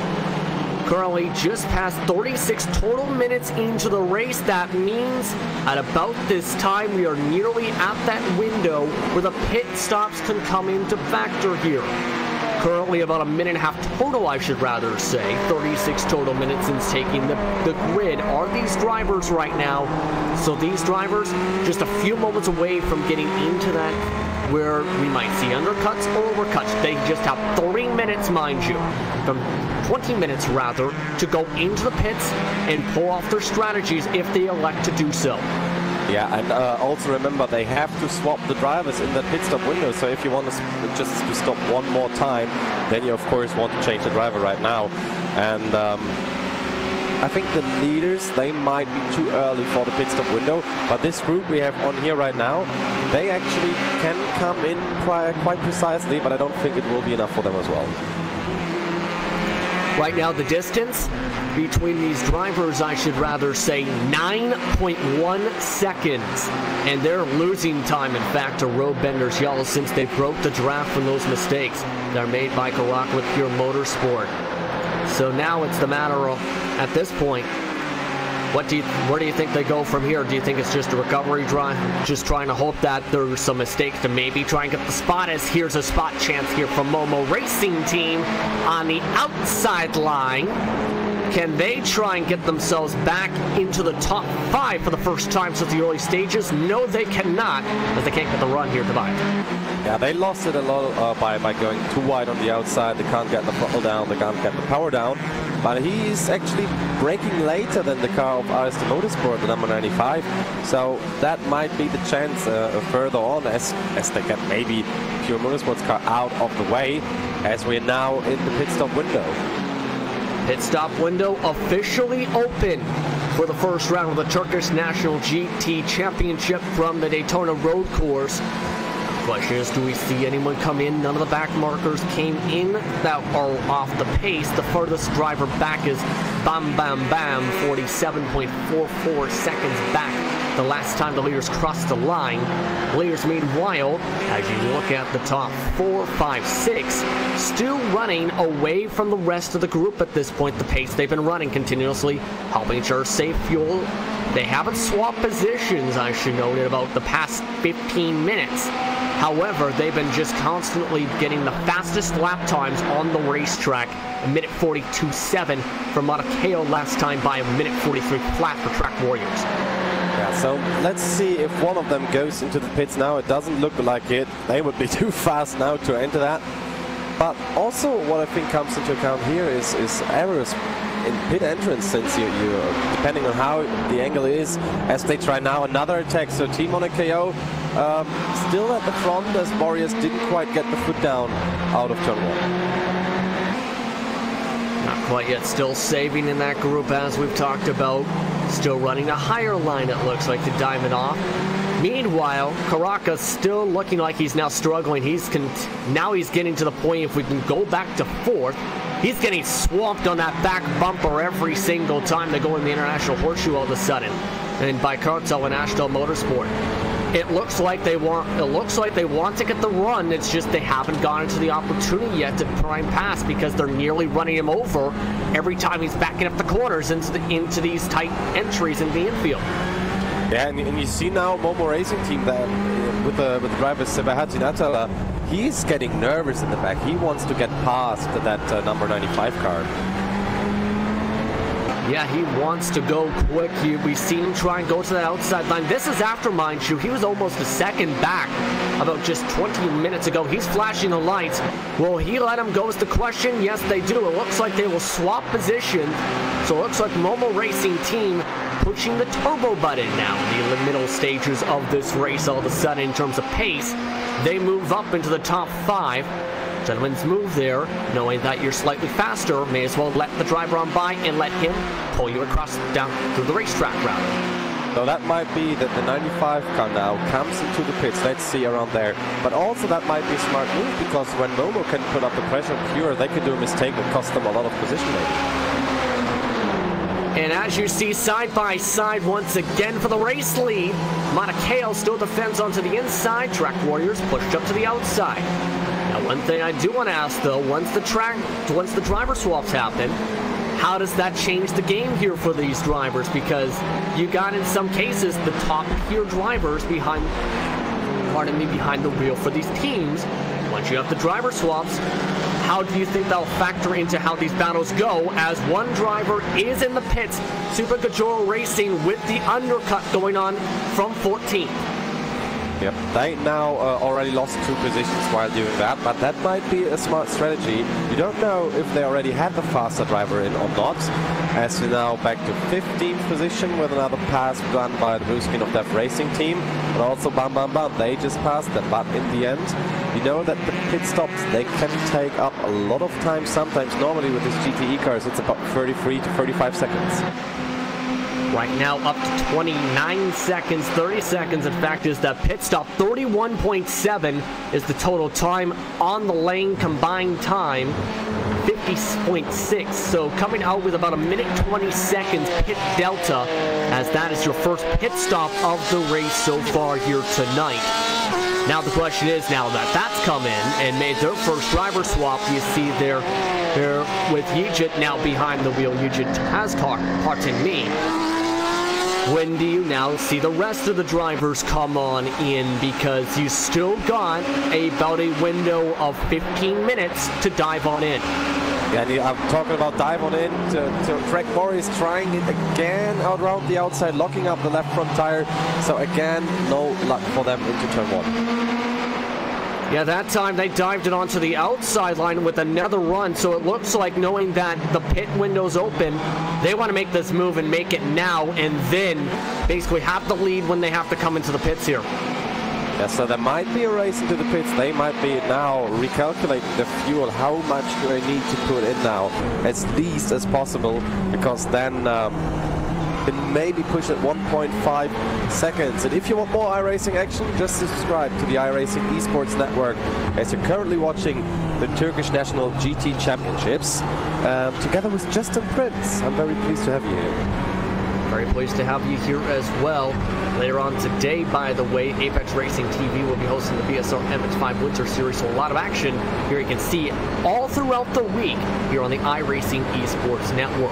Currently just past 36 total minutes into the race. That means at about this time we are nearly at that window where the pit stops can come into factor here. Currently about a minute and a half total, I should rather say. 36 total minutes since taking the grid are these drivers right now. So these drivers just a few moments away from getting into that where we might see undercuts or overcuts. They just have 3 minutes, mind you, from 20 minutes rather, to go into the pits and pull off their strategies if they elect to do so. Yeah, and also remember they have to swap the drivers in the pit stop window. So if you want to just to stop one more time, then you of course want to change the driver right now. And I think the leaders, they might be too early for the pit stop window, but this group we have on here right now, they actually can come in quite precisely, but I don't think it will be enough for them as well. Right now the distance between these drivers, I should rather say 9.1 seconds, and they're losing time in fact to Road Benders Yellow since they broke the draft from those mistakes that are made by Karak with Pure Motorsport. So now it's the matter of, at this point, where do you think they go from here? Do you think it's just a recovery drive, just trying to hope that there's some mistakes to maybe try and get the spot, as here's a spot chance here from Momo Racing Team on the outside line. Can they try and get themselves back into the top 5 for the first time since the early stages? No, they cannot, as they can't get the run here tonight. Yeah, they lost it a lot by going too wide on the outside. They can't get the throttle down, they can't get the power down. But he's actually braking later than the car of iRacing Motorsport, the number 95. So that might be the chance further on as they get maybe Pure Motorsport's car out of the way, as we're now in the pit stop window. Pit stop window officially open for the first round of the Turkish National GT Championship from the Daytona road course. Question is, do we see anyone come in? None of the back markers came in that are off the pace. The furthest driver back is Bam Bam Bam, 47.44 seconds back the last time the leaders crossed the line. Leaders, meanwhile, as you look at the top 4, 5, 6, still running away from the rest of the group at this point. The pace they've been running continuously, helping ensure safe fuel. They haven't swapped positions, I should note, in about the past 15 minutes. However, they've been just constantly getting the fastest lap times on the racetrack. A minute 42.7 from Monaco last time by a minute 43 flat for Track Warriors. Yeah, so let's see if one of them goes into the pits now. It doesn't look like it. They would be too fast now to enter that. But also what I think comes into account here is errors in pit entrance, since you depending on how the angle is, as they try now another attack. So Team Monaco still at the front, as Warriors didn't quite get the foot down out of turn 1. Not quite yet, still saving in that group as we've talked about. Still running a higher line, it looks like, to diamond off. Meanwhile, Karaka's still looking like he's now struggling. Now he's getting to the point, if we can go back to 4th, He's getting swamped on that back bumper every single time they go in the International Horseshoe all of a sudden. And by Cartel and Ashdale Motorsport. It looks like they want to get the run. It's just they haven't gotten to the opportunity yet to prime pass because they're nearly running him over every time he's backing up the corners into these tight entries in the infield. Yeah, and you see now Momo Racing Team that with the driver Sebahati Natala, he's getting nervous in the back. He wants to get past that number 95 car. Yeah, he wants to go quick. We've seen him try and go to the outside line. This is after, mind you, he was almost a second back about just 20 minutes ago. He's flashing the lights. Will he let him go is the question? Yes, they do. It looks like they will swap position. So it looks like Momo Racing Team pushing the turbo button now in the middle stages of this race all of a sudden in terms of pace. They move up into the top 5. Gentlemen's move there, knowing that you're slightly faster, may as well let the driver on by and let him pull you across down through the racetrack route. So that might be that the 95 car now comes into the pits, let's see around there. But also that might be a smart move because when Momo can put up the pressure on Pure, they could do a mistake that cost them a lot of position maybe. And as you see side by side once again for the race lead, Monacao still defends onto the inside, Track Warriors pushed up to the outside. Now, one thing I do want to ask, though, once the driver swaps happen, how does that change the game here for these drivers? Because you got, in some cases, the top-tier drivers behind the wheel for these teams. Once you have the driver swaps, how do you think that'll factor into how these battles go as one driver is in the pits, Super Gajoro Racing, with the undercut going on from 14th? Yep, they now already lost 2 positions while doing that, but that might be a smart strategy. You don't know if they already had the faster driver in or not, as we're now back to 15th position with another pass done by the Bruskin of Death Racing Team, but also bam bam bam, they just passed them, but in the end, you know that the pit stops, they can take up a lot of time sometimes. Normally with these GTE cars, it's about 33 to 35 seconds. Right now up to 29 seconds, 30 seconds in fact is that pit stop. 31.7 is the total time on the lane, combined time 50.6. So coming out with about a minute 20 seconds pit delta, as that is your first pit stop of the race so far here tonight. Now the question is, now that that's come in and made their first driver swap, you see there with Yijit now behind the wheel. Yijit has pardon me. When do you now see the rest of the drivers come on in? Because you still got about a window of 15 minutes to dive on in. Yeah, I'm talking about dive on in to Greg Morris trying it again out around the outside, locking up the left front tire. So again, no luck for them into turn 1. Yeah, that time they dived it onto the outside line with another run, so it looks like, knowing that the pit window's open, they want to make this move and make it now, and then basically have the lead when they have to come into the pits here. Yeah, so there might be a race into the pits. They might be now recalculating the fuel. How much do I need to put in now? As least as possible, because then can maybe push at 1.5 seconds. And if you want more iRacing action, just subscribe to the iRacing Esports Network, as you're currently watching the Turkish National GT Championships together with Justin Prince. I'm very pleased to have you here. Very pleased to have you here as well. Later on today, by the way, Apex Racing TV will be hosting the BSR MX5 Winter Series, so a lot of action here you can see all throughout the week here on the iRacing Esports Network.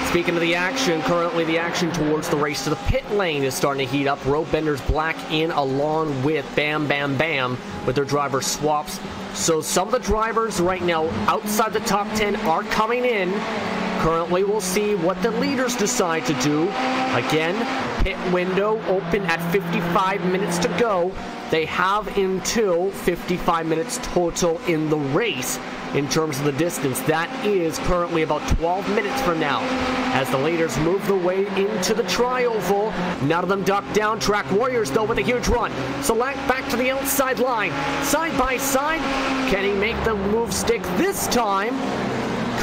Speaking of the action, currently the action towards the race to the pit lane is starting to heat up. Road Benders Black in along with Bam Bam Bam with their driver swaps. So some of the drivers right now outside the top 10 are coming in. Currently, we'll see what the leaders decide to do. Again, pit window open at 55 minutes to go. They have until 55 minutes total in the race in terms of the distance. That is currently about 12 minutes from now. As the leaders move their way into the tri-oval, none of them duck down. Track Warriors, though, with a huge run. Select back to the outside line. Side by side. Can he make the move stick this time?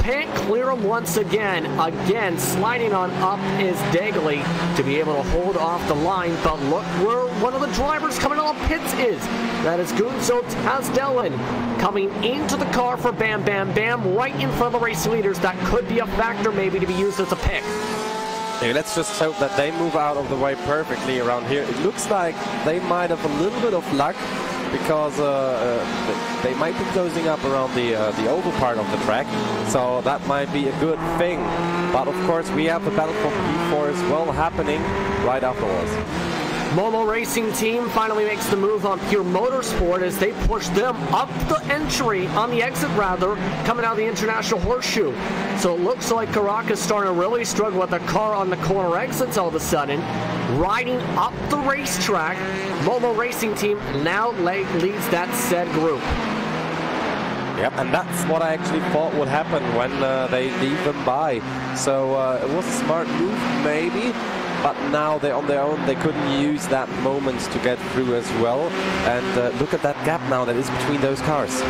can't clear him once again. Again, sliding on up is Dagley to be able to hold off the line. But look where one of the drivers coming out of pits is. That is Gunzo Tasdelen coming into the car for Bam Bam Bam right in front of the race leaders. That could be a factor maybe to be used as a pick. Hey, let's just hope that they move out of the way perfectly around here. It looks like they might have a little bit of luck because they might be closing up around the oval part of the track, so that might be a good thing. But of course, we have the battle for P4 as well happening right afterwards. Momo Racing Team finally makes the move on Pure Motorsport as they push them up the entry, on the exit rather, coming out of the International Horseshoe. So it looks like Karaka's starting to really struggle with the car on the corner exits all of a sudden. Riding up the racetrack, Momo Racing Team now leads that said group. Yep, and that's what I actually thought would happen when they leave them by. So it was a smart move, maybe. But now they're on their own, they couldn't use that moment to get through as well. And look at that gap now that is between those cars.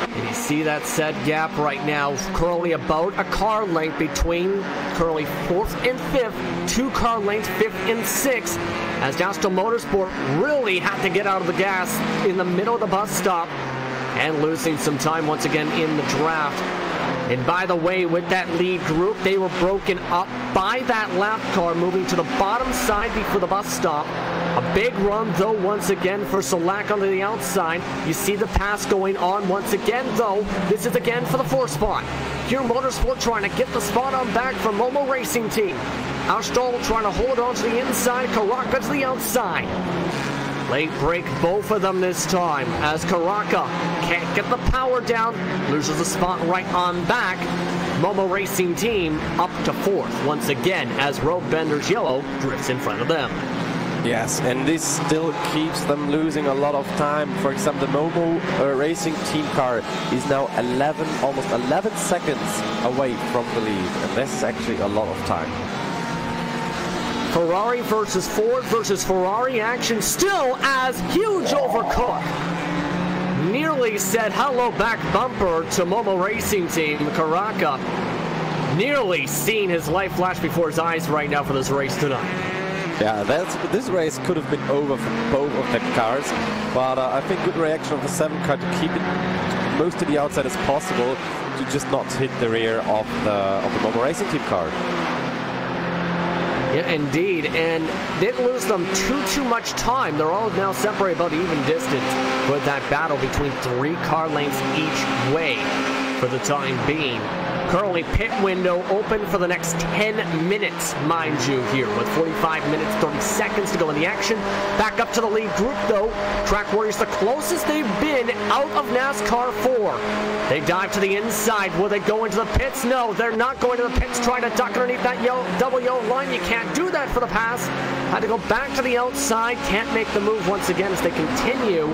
And you see that said gap right now, currently about a car length between currently 4th and 5th, 2 car lengths, 5th and 6th, as Astro Motorsport really had to get out of the gas in the middle of the bus stop and losing some time once again in the draft. And by the way, with that lead group, they were broken up by that lap car moving to the bottom side before the bus stop. A big run, though, once again for Solak onto the outside. You see the pass going on once again, though. This is again for the 4th spot. Pure Motorsport trying to get the spot on back from Momo Racing Team. Austal trying to hold on to the inside, Karaka to the outside. Late break, both of them this time, as Karaka can't get the power down, loses the spot right on back. Momo Racing Team up to 4th once again as Road Bender's yellow drifts in front of them. Yes, and this still keeps them losing a lot of time. For example, the Momo Racing Team car is now almost 11 seconds away from the lead, and this is actually a lot of time. Ferrari versus Ford versus Ferrari action still as huge overcut. Nearly said hello back bumper to Momo Racing Team. Karaka nearly seeing his life flash before his eyes right now for this race tonight. Yeah, this race could have been over for both of the cars, but I think good reaction of the 7 car to keep it most to the outside as possible to just not hit the rear of the Momo Racing Team car. Yeah, indeed, and didn't lose them too much time. They're all now separated about even distance with that battle between 3 car lengths each way for the time being. Currently pit window open for the next 10 minutes, mind you, here with 45 minutes, 30 seconds to go in the action. Back up to the lead group, though. Track Warriors the closest they've been out of NASCAR 4. They dive to the inside. Will they go into the pits? No, they're not going to the pits, trying to duck underneath that double yellow line. You can't do that for the pass. Had to go back to the outside. Can't make the move once again as they continue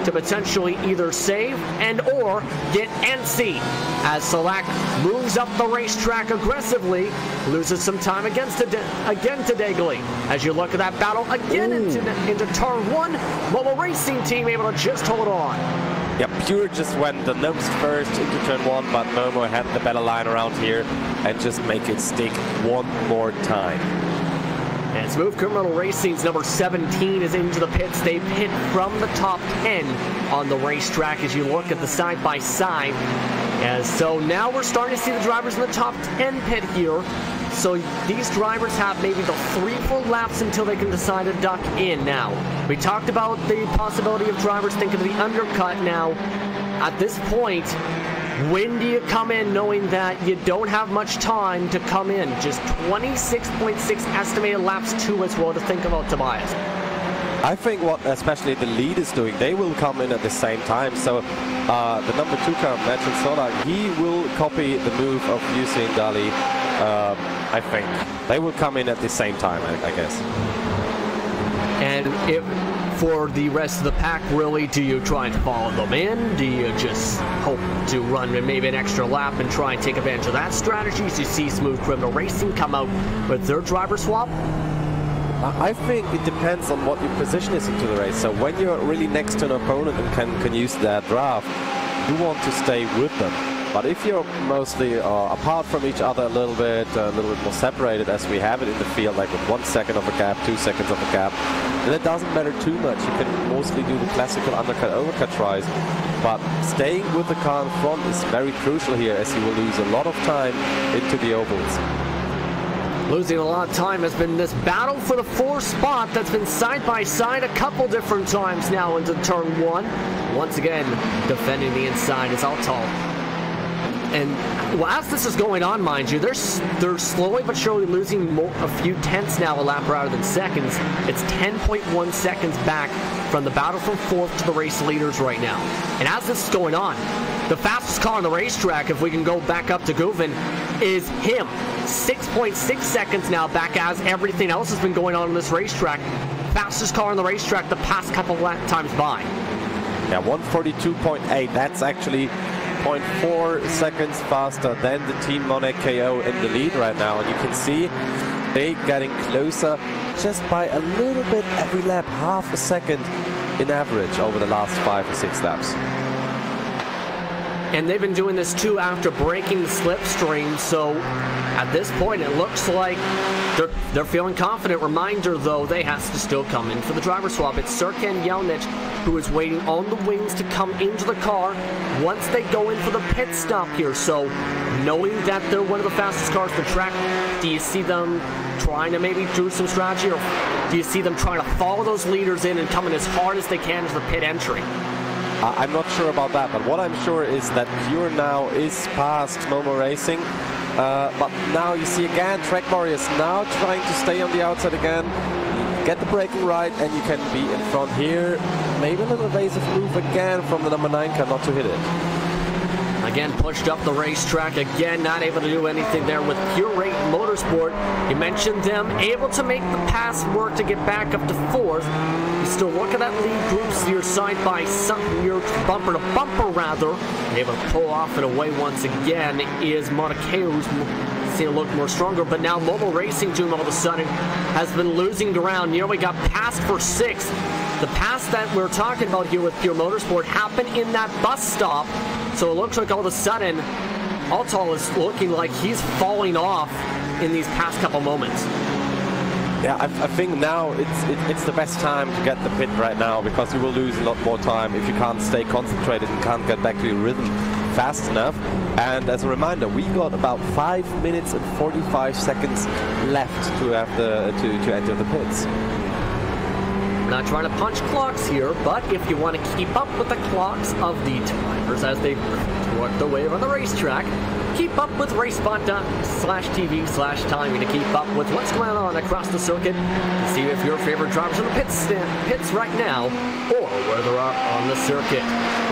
to potentially either save and or get antsy as Solak moves up the racetrack aggressively, loses some time again to Dagley. As you look at that battle again into turn 1, Momo Racing Team able to just hold on. Yeah, Pure just went the nose first into turn 1, but Momo had the better line around here and just make it stick one more time. And Smooth Criminal Racing's number 17 is into the pits. They pit from the top 10 on the racetrack as you look at the side-by-side. And so now we're starting to see the drivers in the top 10 pit here. So these drivers have maybe the 3-4 laps until they can decide to duck in now. We talked about the possibility of drivers thinking of the undercut now. At this point, when do you come in knowing that you don't have much time to come in? Just 26.6 estimated laps too as well to think about, Tobias. I think what especially the lead is doing, they will come in at the same time. So the number 2 car, Matthew Soda, he will copy the move of Yusin Dali. I think they will come in at the same time, I guess. And if for the rest of the pack, really, do you try and follow them in? Do you just hope to run maybe an extra lap and try and take advantage of that strategy? So you see Smooth Criminal Racing come out with their driver swap? I think it depends on what your position is into the race. So when you're really next to an opponent and can use that draft, you want to stay with them. But if you're mostly apart from each other a little bit more separated as we have it in the field, like with 1 second of a gap, 2 seconds of a gap, then it doesn't matter too much. You can mostly do the classical undercut, overcut tries. But staying with the car in front is very crucial here, as you will lose a lot of time into the ovals. Losing a lot of time has been this battle for the 4th spot that's been side by side a couple different times now into turn 1. Once again, defending the inside is Altal. And well, as this is going on, mind you, they're slowly but surely losing a few tenths now a lap rather than seconds. It's 10.1 seconds back from the battle for 4th to the race leaders right now. And as this is going on, the fastest car on the racetrack, if we can go back up to Guven, is him. 6.6 seconds now back as everything else has been going on this racetrack. Fastest car on the racetrack the past couple lap times by. Yeah, 142.8. That's actually 0.4 seconds faster than the Team Monac KO in the lead right now. And you can see they getting closer just by a little bit every lap, half a second in average over the last 5 or 6 laps. And they've been doing this too after breaking the slipstream, so at this point it looks like they're feeling confident. Reminder though, they have to still come in for the driver swap. It's Serkan Yelnich who is waiting on the wings to come into the car once they go in for the pit stop here. So knowing that they're one of the fastest cars on the track, do you see them trying to maybe do some strategy, or do you see them trying to follow those leaders in and coming as hard as they can to the pit entry? I'm not sure about that, but what I'm sure is that Pure now is past Momo Racing. But now you see again, Track Warriors now trying to stay on the outside again, get the braking right, and you can be in front here. Maybe a little evasive move again from the number 9 car not to hit it. Again, pushed up the racetrack. Again, not able to do anything there with Pure Rate Motorsport. You mentioned them able to make the pass work to get back up to 4th. You still look at that lead groups here side by side, your bumper to bumper rather. Able to pull off and away once again is Monacao, who's seen a look more stronger. But now Mobile Racing Team all of a sudden has been losing ground. Nearly got passed for 6th. The pass that we're talking about here with Pure Motorsport happened in that bus stop. So it looks like all of a sudden, Altal is looking like he's falling off in these past couple moments. Yeah, I think now it's the best time to get the pit right now, because you will lose a lot more time if you can't stay concentrated and can't get back to your rhythm fast enough. And as a reminder, we got about 5 minutes and 45 seconds left to have to enter the pits. Not trying to punch clocks here, but if you want to keep up with the clocks of the drivers as they work their way around the racetrack, keep up with racebot.com/TV/timing to keep up with what's going on across the circuit, to see if your favorite drivers are in the pits right now, or where they are on the circuit.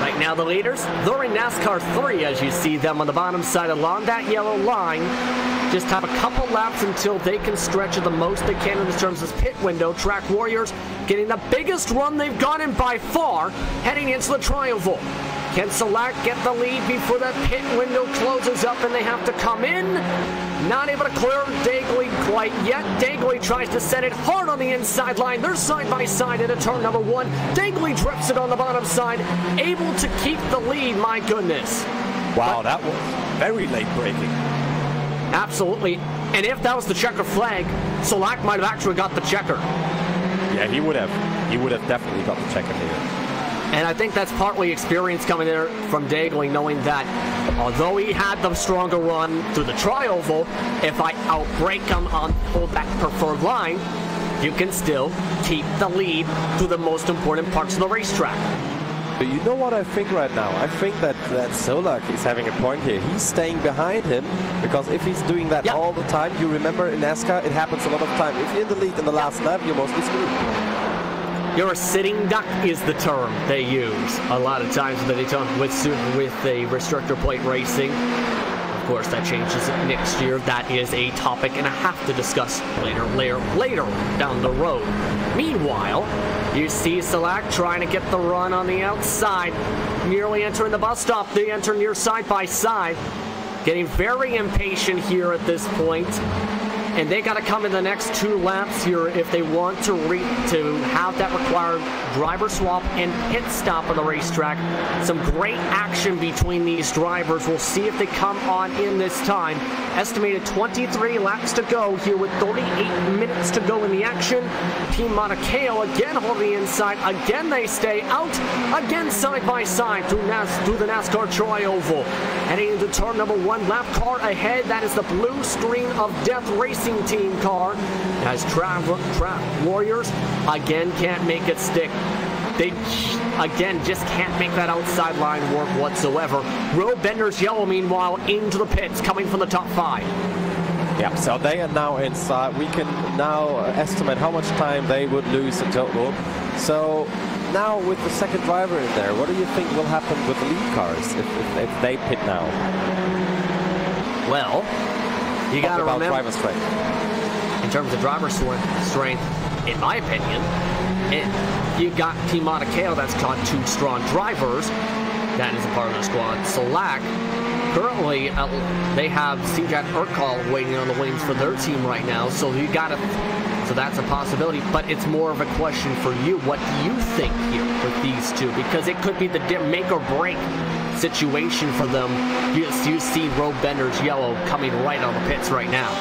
Right now, the leaders, they're in NASCAR 3 as you see them on the bottom side along that yellow line. Just have a couple laps until they can stretch it the most they can in terms of pit window. Track Warriors getting the biggest run they've gotten by far, heading into the tri-oval. Can Selak get the lead before that pit window closes up and they have to come in? Not able to clear Dagley quite yet. Dagley tries to set it hard on the inside line. They're side by side into turn number 1. Dagley drifts it on the bottom side, able to keep the lead. My goodness. Wow, that was very late braking. Absolutely. And if that was the checker flag, Selak might have actually got the checker. Yeah, he would have. He would have definitely got the checker here. And I think that's partly experience coming there from Dagley, knowing that although he had the stronger run through the tri-oval, if I outbrake him on that preferred line, you can still keep the lead through the most important parts of the racetrack. But you know what I think right now? I think that Solak is having a point here. He's staying behind him, because if he's doing that all the time, you remember in NASCAR, it happens a lot of time. If you're in the lead in the last lap, you're mostly screwed. You're a sitting duck is the term they use a lot of times with Daytona with a restrictor plate racing. Of course, that changes next year. That is a topic and a half to discuss later down the road. Meanwhile, you see Selak trying to get the run on the outside, nearly entering the bus stop. They enter near side by side, getting very impatient here at this point. and they got to come in the next 2 laps here if they want to have that required driver swap and pit stop on the racetrack. Some great action between these drivers. We'll see if they come on in this time. Estimated 23 laps to go here with 38 minutes to go in the action. Team Mauna Kea again holding the inside. Again they stay out. Again side by side through the NASCAR Tri-Oval. Heading into turn number 1, lap car ahead. That is the blue Screen of Death Racing Team car. As Track Warriors again can't make it stick. They, again, just can't make that outside line work whatsoever. Road Benders Yellow, meanwhile, into the pits, coming from the top 5. Yeah, so they are now inside. We can now estimate how much time they would lose in total. So now with the second driver in there, what do you think will happen with the lead cars if they pit now? Well, you got to remember, driver strength. In terms of driver strength, in my opinion, you got Team Mauna Kea that's got 2 strong drivers. That is a part of the squad. Slack, currently, they have Sejat Urkal waiting on the wings for their team right now. So you got to, so that's a possibility. But it's more of a question for you. What do you think here with these 2? Because it could be the make or break situation for them. You see Road Benders Yellow coming right on the pits right now.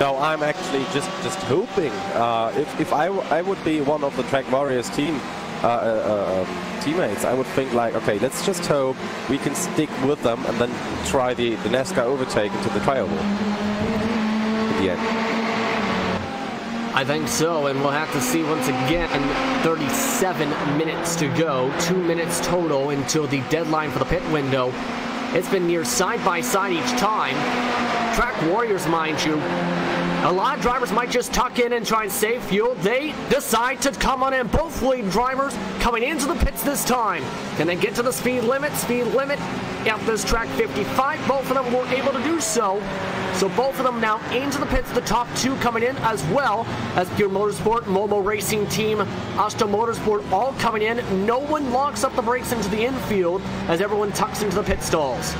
No, I'm actually just hoping. If I would be one of the Track Warriors teammates, I would think like, okay, let's just hope we can stick with them and then try the NASCAR overtake into the Tri-Oval at the end. I think so, and we'll have to see once again. 37 minutes to go, 2 minutes total until the deadline for the pit window. It's been near side by side each time. Track Warriors, mind you, a lot of drivers might just tuck in and try and save fuel. They decide to come on in. Both lead drivers coming into the pits this time. Can they get to the speed limit? Speed limit at this track 55. Both of them were able to do so. So both of them now into the pits. The top 2 coming in, as well as Pure Motorsport, Momo Racing Team, Asta Motorsport, all coming in. No one locks up the brakes into the infield as everyone tucks into the pit stalls.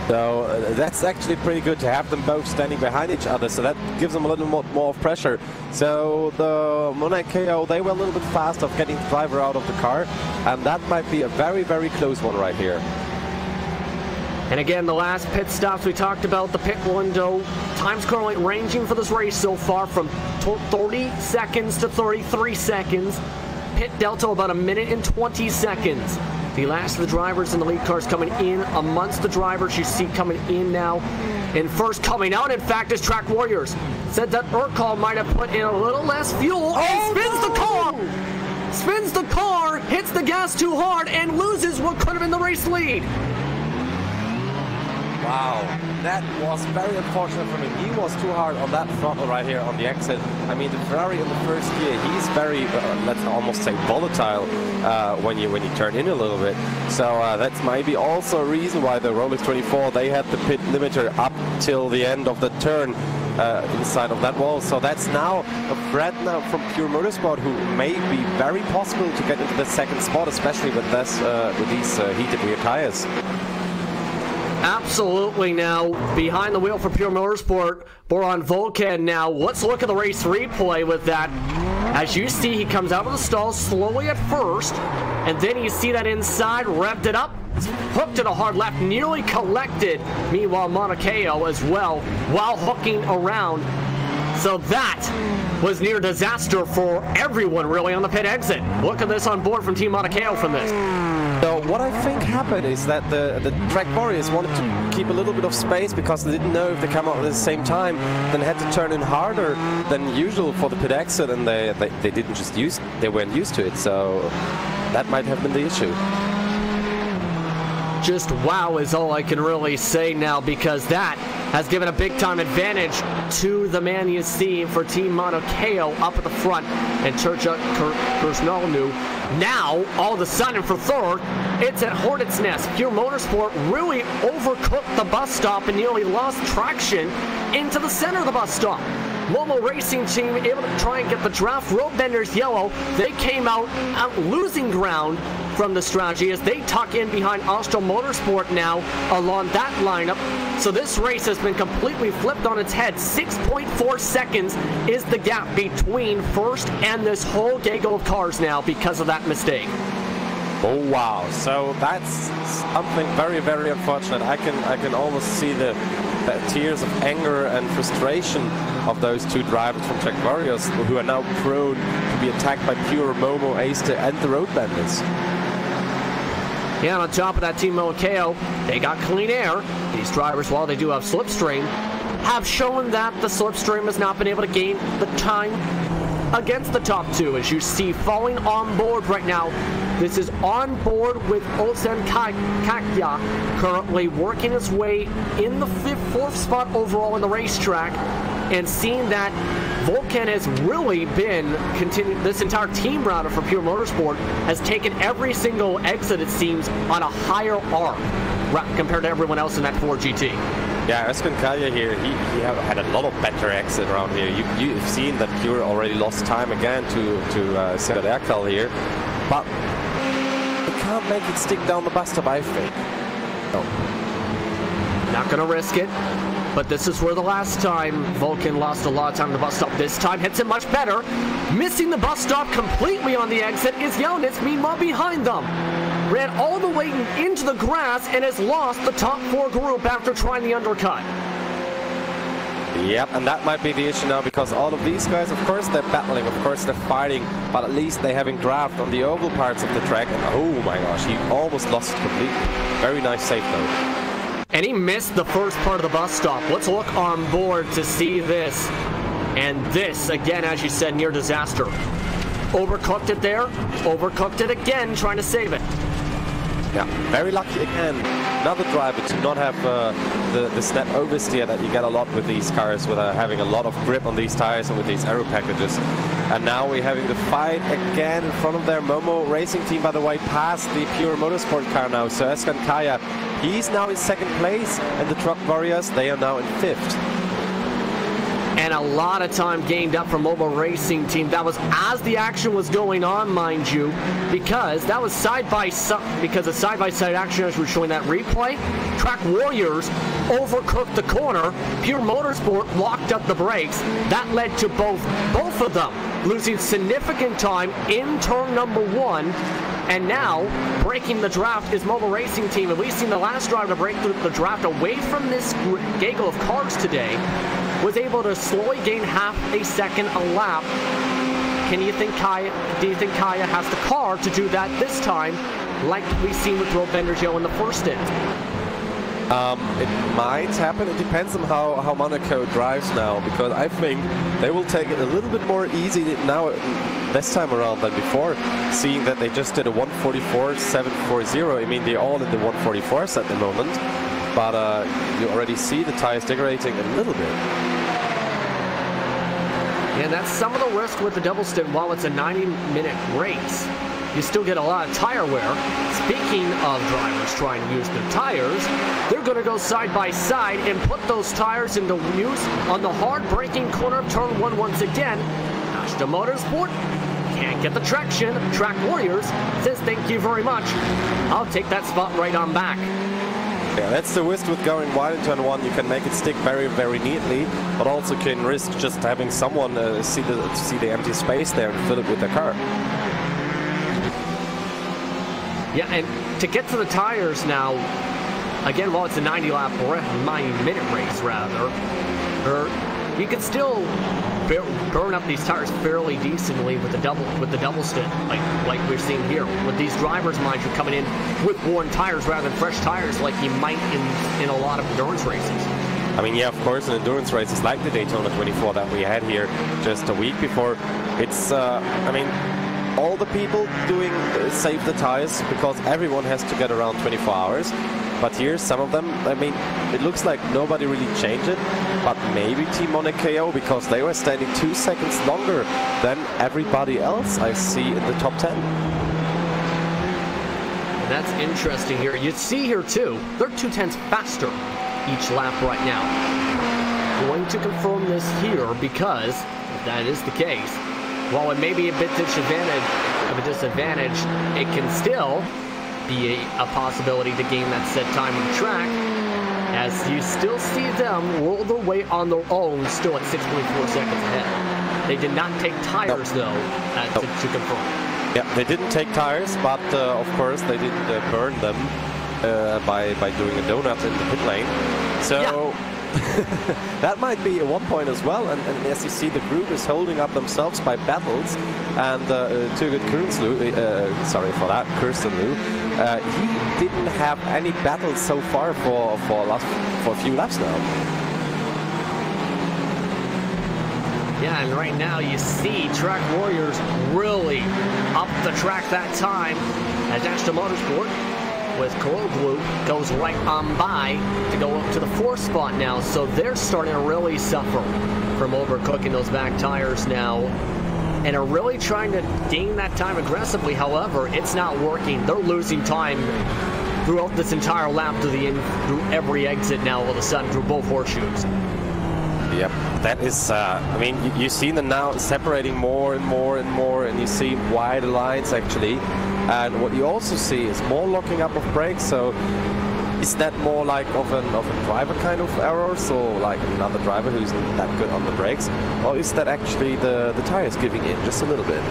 So that's actually pretty good to have them both standing behind each other, so that gives them a little more pressure. So the Mauna Kea, they were a little bit fast of getting the driver out of the car, and that might be a very, very close one right here. And again, the last pit stops we talked about, the pit window, times currently ranging for this race so far from 30 seconds to 33 seconds. Pit delta about 1 minute and 20 seconds. The last of the drivers in the lead cars coming in amongst the drivers you see coming in now. And first coming out, in fact, is Track Warriors. Said that Urkal might have put in a little less fuel and spins the car! Spins the car, hits the gas too hard, and loses what could have been the race lead. Wow, that was very unfortunate for him. He was too hard on that throttle right here on the exit. I mean, the Ferrari in the first gear, he's very, let's almost say, volatile when you turn in a little bit. So that's maybe also a reason why the Rolex 24, they had the pit limiter up till the end of the turn inside of that wall. So that's now a threat now from Pure Motorsport, who may be very possible to get into the second spot, especially with this with these heated rear tires. Absolutely. Now, behind the wheel for Pure Motorsport, Boran Volkan now. Let's look at the race replay with that. As you see, he comes out of the stall slowly at first, and then you see that inside, revved it up, hooked it a hard left, nearly collected. Meanwhile, Mauna Kea as well, while hooking around. So that was near disaster for everyone, really, on the pit exit. Look at this on board from Team Mauna Kea from this. So what I think happened is that the Track Warriors wanted to keep a little bit of space because they didn't know if they come out at the same time, then had to turn in harder than usual for the pit exit, and they weren't used to it. So that might have been the issue. Just wow is all I can really say now, because that has given a big-time advantage to the man you see for Team Mauna Kea up at the front, and Turkish National. Now, all of a sudden for third, it's at Hornet's Nest. Pure Motorsport really overcooked the bus stop and nearly lost traction into the center of the bus stop. Momo Racing Team able to try and get the draft. Road Benders Yellow, they came out losing ground from the strategy as they tuck in behind Austral Motorsport now along that lineup. So this race has been completely flipped on its head. 6.4 seconds is the gap between first and this whole gaggle of cars now because of that mistake. Oh wow! So that's something very, very unfortunate. I can almost see the tears of anger and frustration of those two drivers from Track Warriors who are now prone to be attacked by pure Momo, Aster, and the Road Bandits. Yeah, on top of that, Team Moakeo, they got clean air. These drivers, while they do have slipstream, have shown that the slipstream has not been able to gain the time against the top two. As you see, falling on board right now, this is on board with Olsen Kakya, currently working his way in the fourth spot overall in the racetrack, and seeing that Vulcan has really been this entire team router for Pure Motorsport has taken every single exit, it seems, on a higher arc compared to everyone else in that 4GT. Yeah, Özkan Kaya here, he had a lot of better exit around here. You've seen that Pure already lost time again to Seat Erkal here, but they can't make it stick down the bus stop, I think. No. Not gonna risk it. But this is where the last time Vulcan lost a lot of time on the bus stop. This time hits it much better. Missing the bus stop completely on the exit is Jonas, meanwhile behind them. Ran all the way into the grass and has lost the top four group after trying the undercut. Yep, and that might be the issue now because all of these guys, of course they're battling, of course they're fighting, but at least they're having draft on the oval parts of the track. And oh my gosh, he almost lost it completely. Very nice save though. And he missed the first part of the bus stop. Let's look on board to see this. And this, again, as you said, near disaster. Overcooked it there, overcooked it again, trying to save it. Yeah, very lucky again. Another driver to not have the snap oversteer that you get a lot with these cars, with having a lot of grip on these tires and with these aero packages. And now we're having the fight again in front of their Momo Racing team, by the way, past the Pure Motorsport car now. So Özkan Kaya, he's now in second place, and the Truck Warriors, they are now in fifth. And a lot of time gained up from Momo Racing Team. That was as the action was going on, mind you, because that was side-by-side, because of side-by-side action as we're showing that replay. Track Warriors overcooked the corner. Pure Motorsport locked up the brakes. That led to both of them losing significant time in turn number one. And now, breaking the draft is Momo Racing Team. And we've seen the last driver to break the draft away from this gaggle of cars today was able to slowly gain half a second a lap. Do you think Kaya has the car to do that this time, like we've seen with Road Bender Joe in the first stint? It might happen. It depends on how Monaco drives now, because I think they will take it a little bit more easy now this time around than before, seeing that they just did a 144.740. I mean, they're all in the 144s at the moment, but you already see the tires degrading a little bit. And that's some of the risk with the double stint. While it's a 90-minute race, you still get a lot of tire wear. Speaking of drivers trying to use their tires, they're going to go side by side and put those tires into use on the hard braking corner of turn one once again. Ashton Motorsport can't get the traction. Track Warriors says thank you very much. I'll take that spot right on back. Yeah, that's the risk with going wide in turn one. You can make it stick very, very neatly, but also can risk just having someone see the empty space there and fill it with their car. Yeah, and to get to the tires now, again, while it's a 90-minute race, rather, you can still burn up these tires fairly decently with the double stint, like we're seeing here. With these drivers, mind you, coming in with worn tires rather than fresh tires, like you might in a lot of endurance races. I mean, yeah, of course, in endurance races like the Daytona 24 that we had here just a week before, it's, I mean, all the people doing save the tires because everyone has to get around 24 hours. But here, some of them, I mean, it looks like nobody really changed it, but maybe Team Monaco, because they were standing 2 seconds longer than everybody else I see in the top 10. And that's interesting here. You see here, too, they're 2/10 faster each lap right now. Going to confirm this here because, if that is the case, while it may be a bit disadvantage, of a disadvantage, it can still be a possibility to gain that set time on the track, as you still see them roll their way on their own, still at 6.4 seconds ahead. They did not take tires, though, to confirm. Yeah, they didn't take tires, but of course they didn't burn them by doing a donut in the pit lane. So yeah. That might be a 1 point as well. And as you see, the group is holding up themselves by battles. And Turgut Kirstenlu, he didn't have any battles so far for a few laps now. Yeah, and right now you see Track Warriors really up the track that time as Aston Motorsport with Koroglu goes right on by to go up to the 4th spot now. So they're starting to really suffer from overcooking those back tires now and are really trying to gain that time aggressively. However, it's not working. They're losing time throughout this entire lap to the end, through every exit now all of a sudden through both horseshoes. Yep, that is, I mean, you see them now separating more and more and more, and you see wider lines actually. And what you also see is more locking up of brakes. So is that more like of a driver kind of error, so like another driver who's not that good on the brakes, or is that actually the tires giving in just a little bit?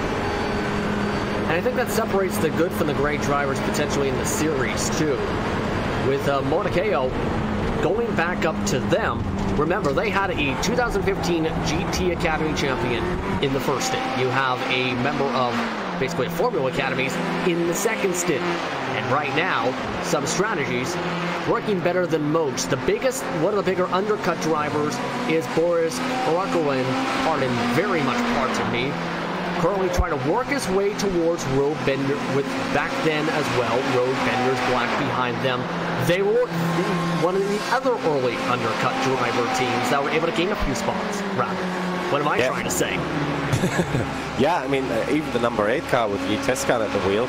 And I think that separates the good from the great drivers potentially in the series too. With Monacao going back up to them, remember they had a 2015 GT Academy champion in the first stint. You have a member of basically Formula Academies in the second stint. And right now, some strategies working better than most. The biggest, one of the bigger undercut drivers is Boris Orakowen, very much pardon me, currently trying to work his way towards Road Bender, with back then as well, Road Bender's black behind them. They were one of the other early undercut driver teams that were able to gain a few spots, rather. What am I trying to say? Yeah, I mean, even the number 8 car with the Tescan at the wheel,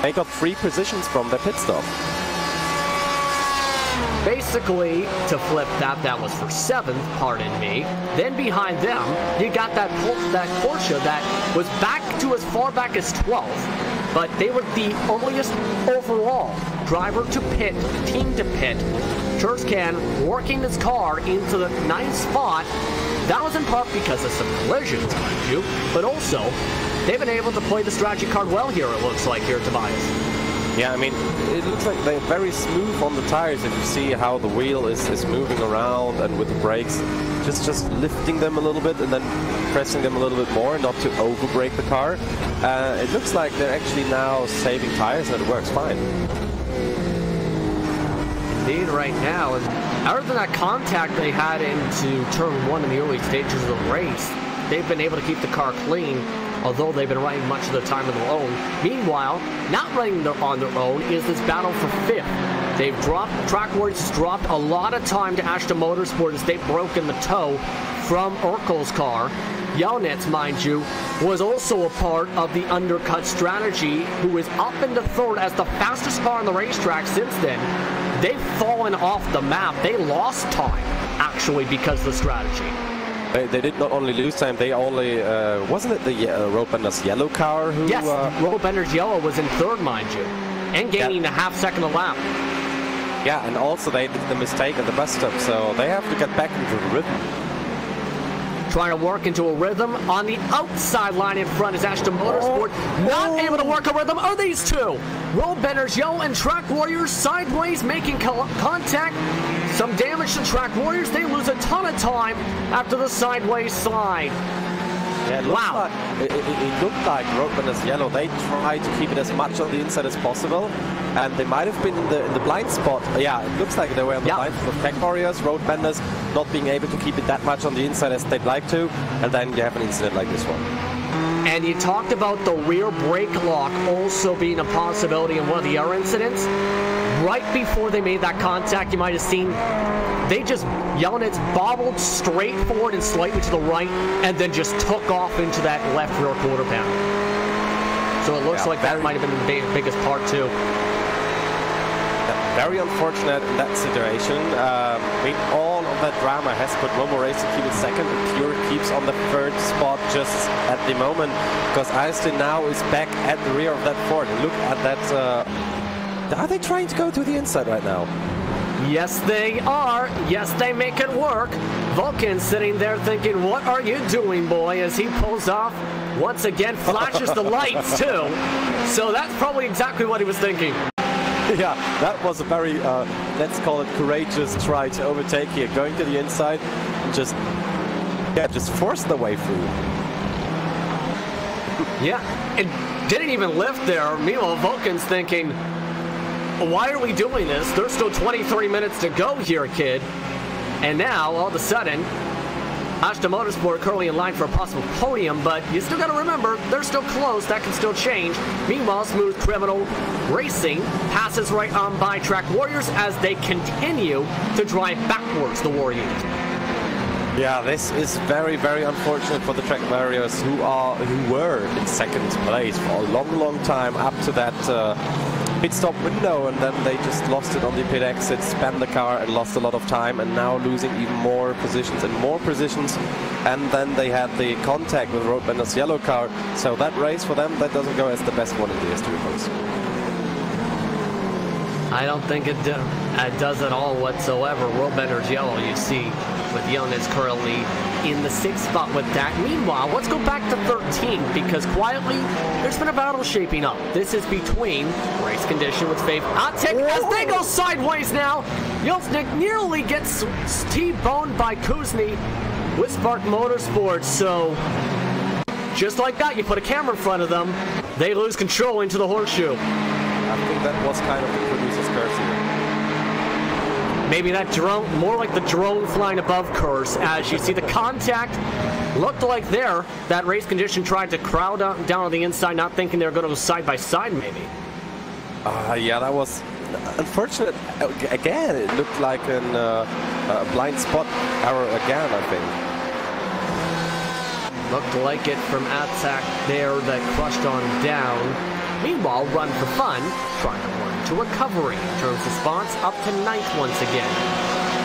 they got 3 positions from their pit stop. Basically, to flip that was for 7th, pardon me. Then behind them, you got that Porsche that was back to as far back as 12th, but they were the earliest overall driver to pit, team to pit. Turscan working his car into the 9th spot. That was in part because of some collisions, mind you, but also they've been able to play the strategy card well here, it looks like here, Tobias. Yeah, I mean, it looks like they're very smooth on the tires if you see how the wheel is moving around, and with the brakes, just lifting them a little bit and then pressing them a little bit more, not to over-brake the car. It looks like they're actually now saving tires and it works fine. Indeed, right now, and other than that contact they had into turn 1 in the early stages of the race, they've been able to keep the car clean, although they've been running much of the time on their own. Meanwhile, not running on their own is this battle for 5th. They've dropped, Track Warriors has dropped a lot of time to Aston Motorsport as they've broken the toe from Urkel's car. Yelnats, mind you, was also a part of the undercut strategy, who is up into 3rd as the fastest car on the racetrack since then. They've fallen off the map. They lost time, actually, because of the strategy. They did not only lose time, they only, wasn't it the Road Bender's yellow car who... Yes, Road Bender's yellow was in 3rd, mind you, and gaining a half second a lap. Yeah, and also they did the mistake at the bus stop, so they have to get back into the rhythm. Trying to work into a rhythm on the outside line in front is Aston Motorsport. Not able to work a rhythm are these two. Road Bender's yellow and Track Warriors sideways making contact. Some damage to Track Warriors. They lose a ton of time after the sideways slide. Yeah, it looked like Road Bender's yellow. They tried to keep it as much on the inside as possible, and they might have been in the blind spot. Yeah, it looks like they were on the blind spot of Track Warriors. Road Bender's not being able to keep it that much on the inside as they'd like to, and then you have an incident like this one. And you talked about the rear brake lock also being a possibility in one of the other incidents. Right before they made that contact, you might have seen they just, Yelnats bobbled straight forward and slightly to the right, and then just took off into that left rear quarter panel. So it looks like that might have been the biggest part too. Very unfortunate in that situation. I mean, all of that drama. has put one more race to keep it second, and Pure keeps on the third spot just at the moment, because Eistin now is back at the rear of that Ford. And look at that. Are they trying to go to the inside right now? Yes, they are. Yes, they make it work. Vulcan sitting there thinking, what are you doing, boy, as he pulls off. Once again, flashes the lights, too. So that's probably exactly what he was thinking. Yeah, that was a very, let's call it courageous try to overtake here. Going to the inside, just force the way through. Yeah, it didn't even lift there. Meanwhile, Vulcan's thinking, why are we doing this? There's still 23 minutes to go here, kid. And now, all of a sudden, Ashton Motorsport currently in line for a possible podium, but you still got to remember, they're still close. That can still change. Meanwhile, Smooth Criminal Racing passes right on by Track Warriors as they continue to drive backwards, the Warriors. Yeah, this is very, very unfortunate for the Track Warriors, who were in second place for a long, long time up to that pit stop window, and then they just lost it on the pit exit, spun the car and lost a lot of time, and now losing even more positions and more positions. And then they had the contact with Roadbender's yellow car, so that race for them, that doesn't go as the best one in the history books. I don't think it does at all whatsoever. Roadbender's yellow, you see, with Young is currently in the 6th spot with that. Meanwhile, let's go back to 13, because quietly, there's been a battle shaping up. This is between Race Condition with Faith Attic as they go sideways now. Yelsnik nearly gets T-boned by Kuzni with Spark Motorsports. So, just like that, you put a camera in front of them, they lose control into the horseshoe. I think that was kind of the producer's curse here. Maybe that drone, more like the drone flying above curse, as you see the contact looked like there. That Race Condition tried to crowd down on the inside, not thinking they were going to go side by side, maybe. Yeah, that was unfortunate. Again, it looked like a blind spot error again, I think. Looked like it from Attack there that crushed on down. Meanwhile, Run for Fun trying to run to recovery. Turns the spots up to 9th once again.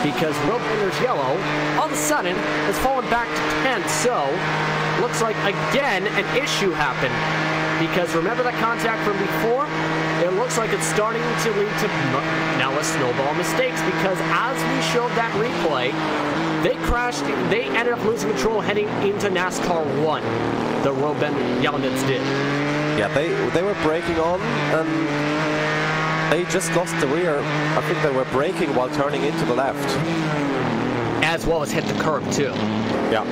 Because Roadbender's yellow, all of a sudden, has fallen back to 10th. So, looks like, again, an issue happened. Because remember that contact from before? It looks like it's starting to lead to now a snowball mistakes. Because as we showed that replay, they crashed, they ended up losing control heading into NASCAR 1. The Roadbender Yelnats did. Yeah, they were braking on, and they just lost the rear. I think they were braking while turning into the left. As well as hit the curb, too. Yeah.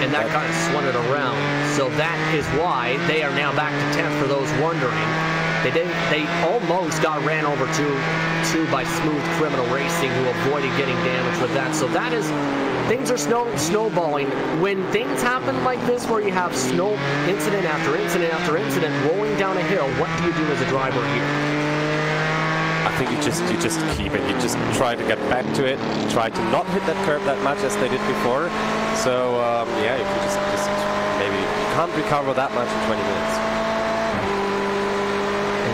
And that kind of swung it around. So that is why they are now back to 10th for those wondering. They almost got ran over too by Smooth Criminal Racing, who avoided getting damaged with that. So that is, things are snowballing. When things happen like this, where you have snow incident after incident after incident rolling down a hill, what do you do as a driver here? I think you just keep it. You just try to get back to it. Try to not hit that curb that much as they did before. So yeah, you can just maybe can't recover that much in 20 minutes.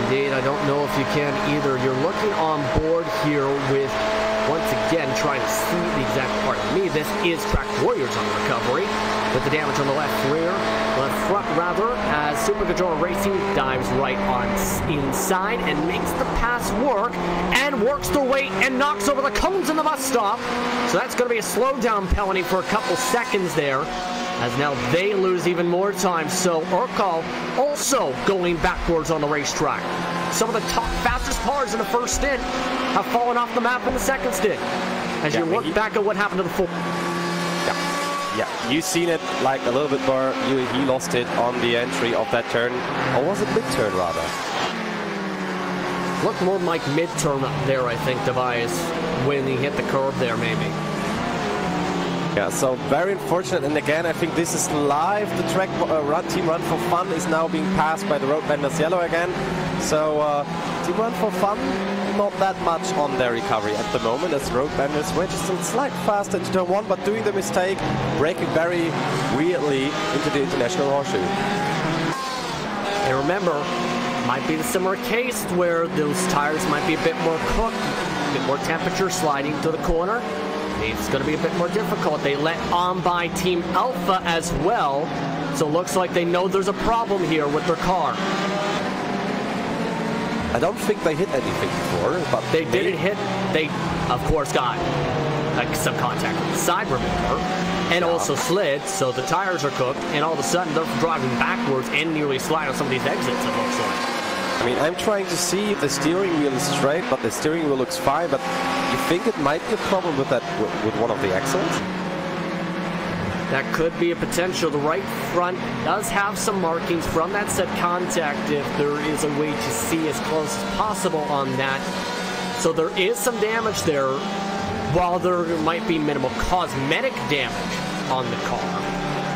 Indeed, I don't know if you can either. You're looking on board here with, once again, trying to see the exact part of me. This is Track Warriors on recovery with the damage on the left front rather, as Super Controller Racing dives right on inside and makes the pass work and works their way and knocks over the cones in the bus stop. So that's going to be a slowdown penalty for a couple seconds there, as now they lose even more time. So Urkel also going backwards on the racetrack. Some of the top fastest cars in the first stint have fallen off the map in the second stint. As you look back at what happened to the full. Yeah, you've seen it like a little bit more. He lost it on the entry of that turn, or was it mid-turn rather? Looked more like mid-turn there, I think, Tobias, when he hit the curve there, maybe. Yeah, so very unfortunate, and again, I think this is live. The track Team Run for Fun is now being passed by the Roadbender's yellow again. So Team Run for Fun, not that much on their recovery at the moment, as Roadbenders were just a slight faster into turn 1, but doing the mistake, braking very weirdly into the International Horseshoe. And remember, might be the similar case where those tires might be a bit more cooked, a bit more temperature sliding to the corner. It's going to be a bit more difficult. They let on by Team Alpha as well, so it looks like they know there's a problem here with their car. I don't think they hit anything before, but they didn't hit. They, of course, got like some contact with the side, remember, and also slid, so the tires are cooked, and all of a sudden they're driving backwards and nearly slide on some of these exits, it looks like. I mean, I'm trying to see if the steering wheel is straight, but the steering wheel looks fine, but you think it might be a problem with that, with one of the axles? That could be a potential. The right front does have some markings from that said contact if there is a way to see as close as possible on that. So there is some damage there, while there might be minimal cosmetic damage on the car.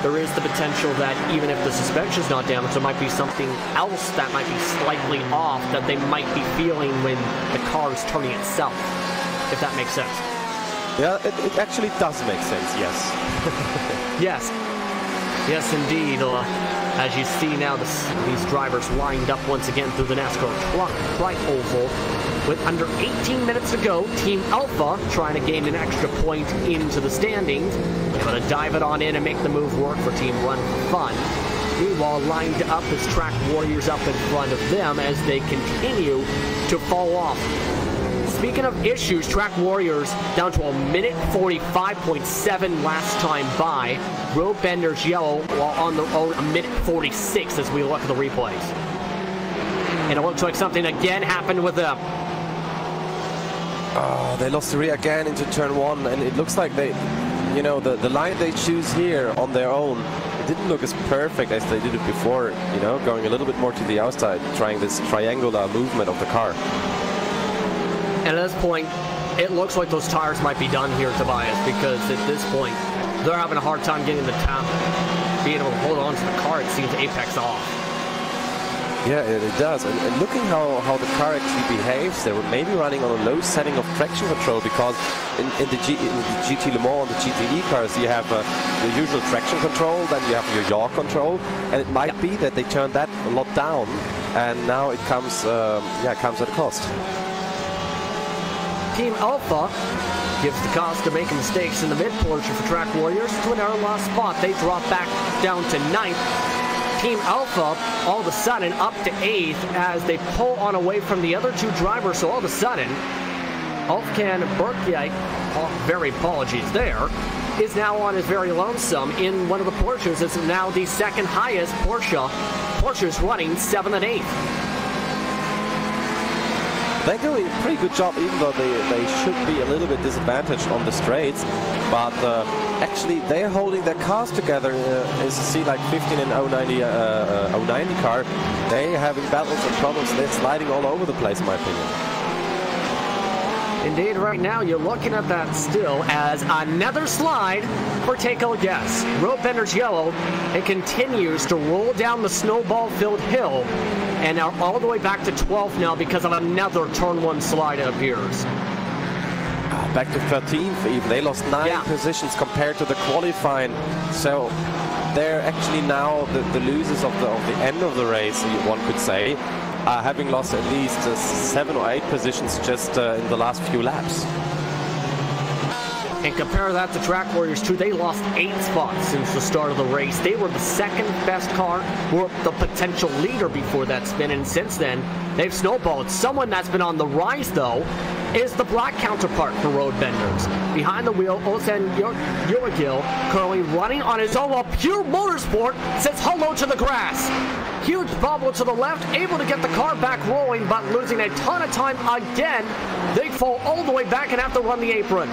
There is the potential that even if the suspension is not damaged, there might be something else that might be slightly off that they might be feeling when the car is turning itself, if that makes sense. Yeah, it actually does make sense, yes. Yes. Yes, indeed. As you see now, these drivers lined up once again through the NASCAR Trike Oval. With under 18 minutes to go, Team Alpha trying to gain an extra point into the standings. Able to dive it on in and make the move work for Team Run for Fun. Meanwhile, lined up is Track Warriors up in front of them as they continue to fall off. Speaking of issues, Track Warriors down to a minute 45.7 last time by. Roadbenders yellow while on their own a minute 46 as we look at the replays. And it looks like something again happened with them. Oh, they lost the rear again into turn one, and it looks like they, you know, the line they choose here on their own, it didn't look as perfect as they did it before, you know, going a little bit more to the outside, trying this triangular movement of the car. And at this point, it looks like those tires might be done here, Tobias, because at this point, they're having a hard time getting the top, being able to hold on to the car. It seems apex off. Yeah, it does. And looking how the car actually behaves, they were maybe running on a low setting of traction control, because in the GT Le Mans, on the GTE cars, you have the usual traction control, then you have your yaw control, and it might be that they turned that a lot down, and now it comes, it comes at a cost. Team Alpha gives the cost of making mistakes in the mid-portion for Track Warriors to an early lost spot. They drop back down to 9th. Team Alpha, all of a sudden, up to 8th as they pull on away from the other two drivers. So all of a sudden, Ulfcan Burkjeit, very apologies there, is now on his very lonesome in one of the Porsches. It's now the second highest Porsche. Porsche's running 7th and 8th. They're doing a pretty good job, even though they should be a little bit disadvantaged on the straights. But actually, they're holding their cars together. As you see, like 15 and 090 car, they're having battles and problems. They're sliding all over the place, in my opinion. Indeed, right now you're looking at that still as another slide for Take a Guess. Roadbenders yellow. It continues to roll down the snowball-filled hill, and now all the way back to 12th now because of another turn 1 slide, it appears. Back to 13th even. They lost 9 positions compared to the qualifying. So they're actually now the losers of the end of the race, one could say, having lost at least 7 or 8 positions just in the last few laps. And compare that to Track Warriors 2. They lost 8 spots since the start of the race. They were the second best car, were the potential leader before that spin, and since then, they've snowballed. Someone that's been on the rise, though, is the black counterpart for Roadbenders. Behind the wheel, Osen Yuragil, currently running on his own while Pure Motorsport says hello to the grass. Huge bubble to the left, able to get the car back rolling, but losing a ton of time again. They fall all the way back and have to run the apron.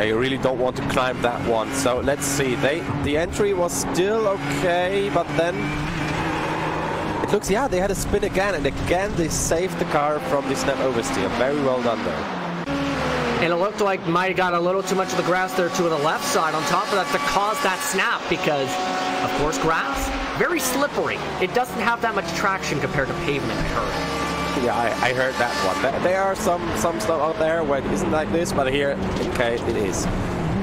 You really don't want to climb that one. So let's see. The entry was still okay, but then it looks, they had a spin again, and again they saved the car from the snap oversteer. Very well done there. And it looked like might have got a little too much of the grass there to the left side on top of that to cause that snap, because of course grass, very slippery. It doesn't have that much traction compared to pavement, I heard. Yeah, I heard that one. There are some stuff out there where it isn't like this, but here, okay, it is.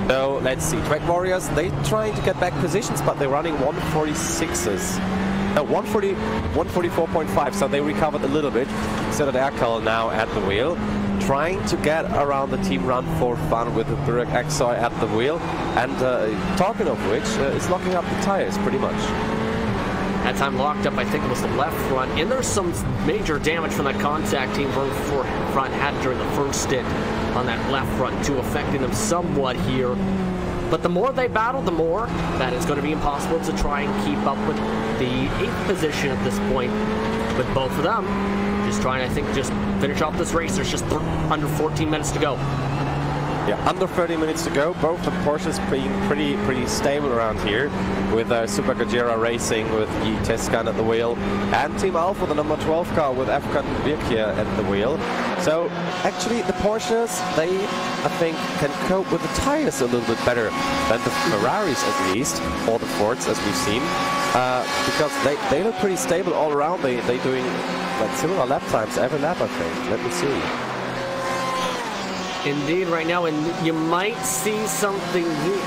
So let's see. Track Warriors, they trying to get back positions, but they're running 146s. No, 144.5, so they recovered a little bit. So that Erkel now at the wheel. trying to get around the team run for fun with the Burek Exoy at the wheel, and talking of which, is locking up the tires pretty much. That time locked up, I think it was the left front, and there's some major damage from that contact team front had during the first stint on that left front too, affecting them somewhat here. But the more they battle, the more that it's going to be impossible to try and keep up with the 8th position at this point with both of them. Just trying, I think, just finish off this race. There's just under 14 minutes to go. Yeah, under 30 minutes to go. Both the Porsches being pretty stable around here, with Super Gajera Racing with Tescan at the wheel, and Team Alpha, the number 12 car, with Efkan Birkia at the wheel. So actually, the Porsches, they, I think, can cope with the tires a little bit better than the Ferraris at least, or the Fords as we've seen, because they look pretty stable all around. They're doing like similar lap times every lap, I think. Let me see. Indeed, right now, and you might see something here.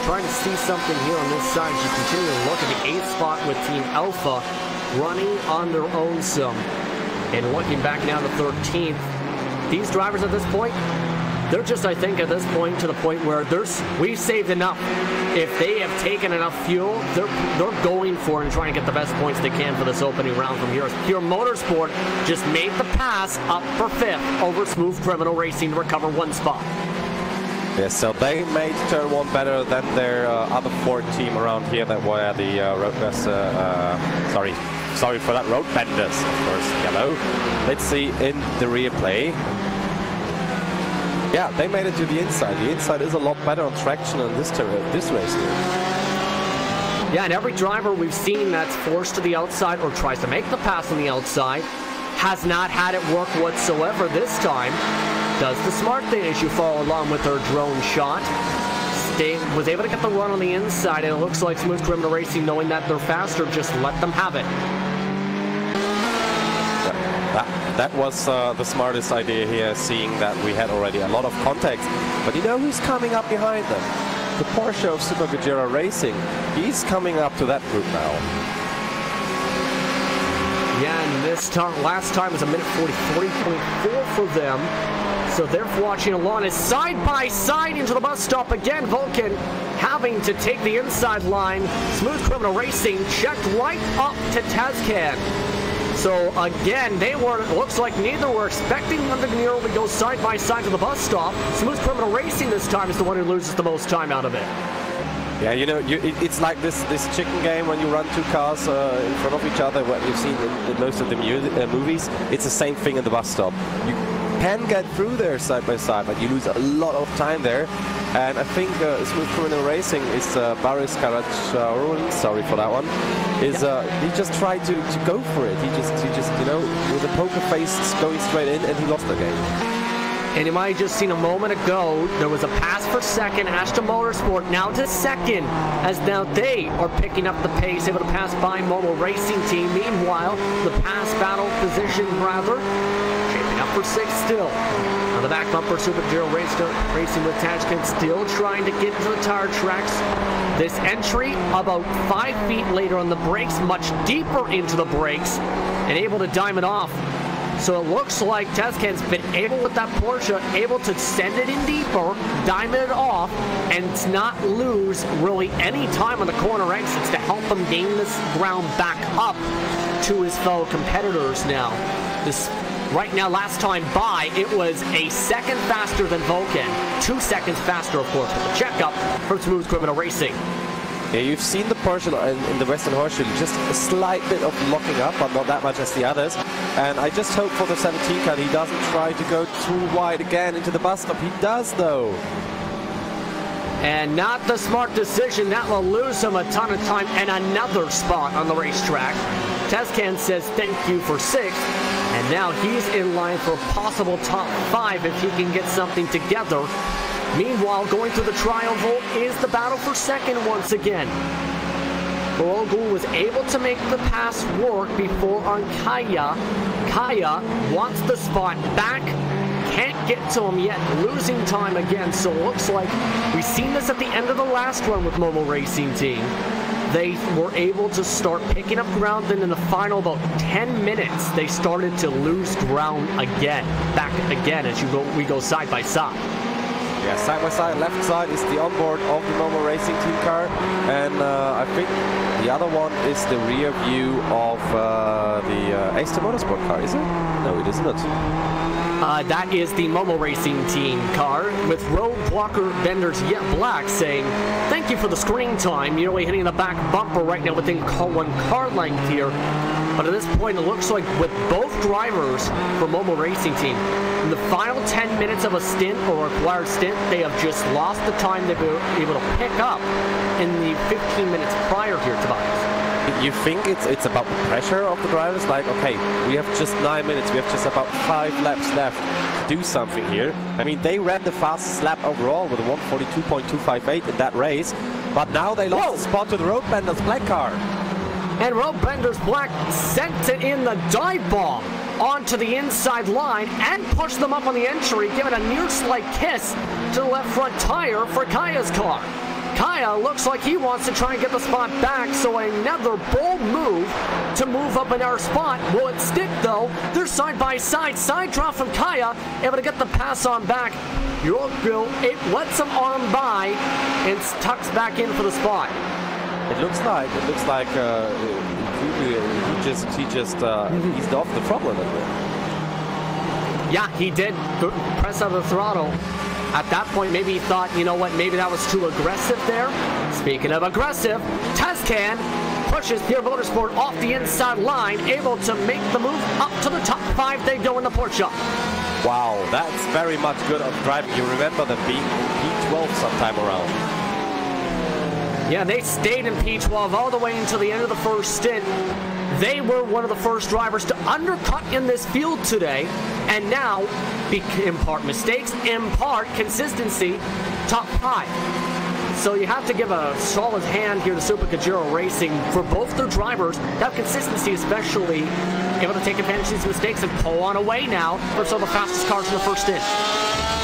Trying to see something here on this side. You continue to look at the 8th spot with Team Alpha running on their own some. And looking back now to 13th, these drivers at this point, they're just, I think, at this point, to the point where we've saved enough. If they have taken enough fuel, they're going for it and trying to get the best points they can for this opening round from here. Pure Motorsport just made the pass up for 5th over Smooth Criminal Racing to recover 1 spot. Yes, so they made turn 1 better than their other Ford team around here that were the sorry for that, road benders, of course, yellow. Let's see in the rear play. Yeah, they made it to the inside. The inside is a lot better on traction on this race here. Yeah, and every driver we've seen that's forced to the outside or tries to make the pass on the outside has not had it work whatsoever this time. Does the smart thing as you follow along with their drone shot. Was able to get the run on the inside, and it looks like Smooth Criminal Racing, knowing that they're faster, just let them have it. That was the smartest idea here, seeing that we had already a lot of contact. But you know who's coming up behind them? The Porsche of Super Gajera Racing. He's coming up to that group now. Yeah, and this time, last time was a minute 40.4 for them. So they're watching along as side by side into the bus stop again. Vulcan having to take the inside line. Smooth Criminal Racing checked right up to Tazcan. So again, looks like neither were expecting them to nearly go side by side to the bus stop. Smooth Criminal Racing this time is the one who loses the most time out of it. Yeah, you know, it's like this chicken game when you run 2 cars in front of each other, what you've seen in most of the movies. It's the same thing in the bus stop. You can get through there side by side, but you lose a lot of time there. And I think Smooth Criminal Racing is Baris Karacharoun, sorry for that one, is he just tried to go for it. He just you know, with a poker face going straight in, and he lost the game. And you might have just seen a moment ago, there was a pass for second, Ashton Motorsport now to second, as now they are picking up the pace, able to pass by Momo Racing Team. Meanwhile, the pass battle position, rather, shaping up for 6th still. On the back bumper, Super Gajera Racing with Tashkent still trying to get into the tire tracks. This entry about 5 feet later on the brakes, much deeper into the brakes, and able to dime it off. So it looks like Tezcan's been able with that Porsche, able to send it in deeper, diamond it off, and not lose really any time on the corner exits to help him gain this ground back up to his fellow competitors now. Right now, last time by, it was a second faster than Vulcan. 2 seconds faster, of course, with the checkup from Smooth Criminal Racing. Yeah, you've seen the Porsche in the Western Horseshoe, just a slight bit of locking up, but not that much as the others. And I just hope for the 17 car he doesn't try to go too wide again into the bus stop. He does, though. And not the smart decision. That will lose him a ton of time and another spot on the racetrack. Tezcan says thank you for 6th. And now he's in line for a possible top 5 if he can get something together. Meanwhile, going through the triangle is the battle for 2nd once again. Borogul was able to make the pass work before on Kaya. Kaya wants the spot back. Can't get to him yet, losing time again. So it looks like we've seen this at the end of the last run with Momo Racing Team. they were able to start picking up ground. Then in the final about 10 minutes, they started to lose ground again, back again as we go side by side. Yeah, side by side, left side is the onboard of the normal racing team car, and I think the other one is the rear view of the Ace Motorsport car, is it? No, it is not. That is the Momo Racing Team car with road blocker vendors Yet Black saying, "Thank you for the screen time, nearly hitting the back bumper right now within one car length here." But at this point, it looks like with both drivers for Momo Racing Team, in the final 10 minutes of a stint or required stint, they have just lost the time they were able to pick up in the 15 minutes prior here, Tobias. You think it's about the pressure of the drivers? Like, okay, we have just 9 minutes, we have just about 5 laps left to do something here. I mean, they ran the fastest lap overall with a 142.258 in that race, but now they lost the spot to the Road Benders Black car. And Road Benders Black sent it in the dive bomb onto the inside line and pushed them up on the entry, giving a near slight kiss to the left front tire for Kaya's car. Kaya looks like he wants to try and get the spot back, so another bold move to move up in our spot. Will it stick though? They're side by side. Side drop from Kaya, able to get the pass on back. Yorkville, it lets him on by and tucks back in for the spot. It looks like he just eased off the throttle a little bit. Yeah, he did press out of the throttle. At that point, maybe he thought, you know what, maybe that was too aggressive there. Speaking of aggressive, Tezcan pushes Pure Motorsport off the inside line, able to make the move up to the top 5. They go in the Porsche. Wow, that's very much good of driving. You remember them being P12 sometime around. Yeah, they stayed in P12 all the way until the end of the first stint. They were one of the first drivers to undercut in this field today, and now, in part mistakes, in part consistency, top 5. So you have to give a solid hand here to Super Kajiro Racing for both their drivers. That consistency, especially able to take advantage of these mistakes and pull on away now for some of the fastest cars in the first stint.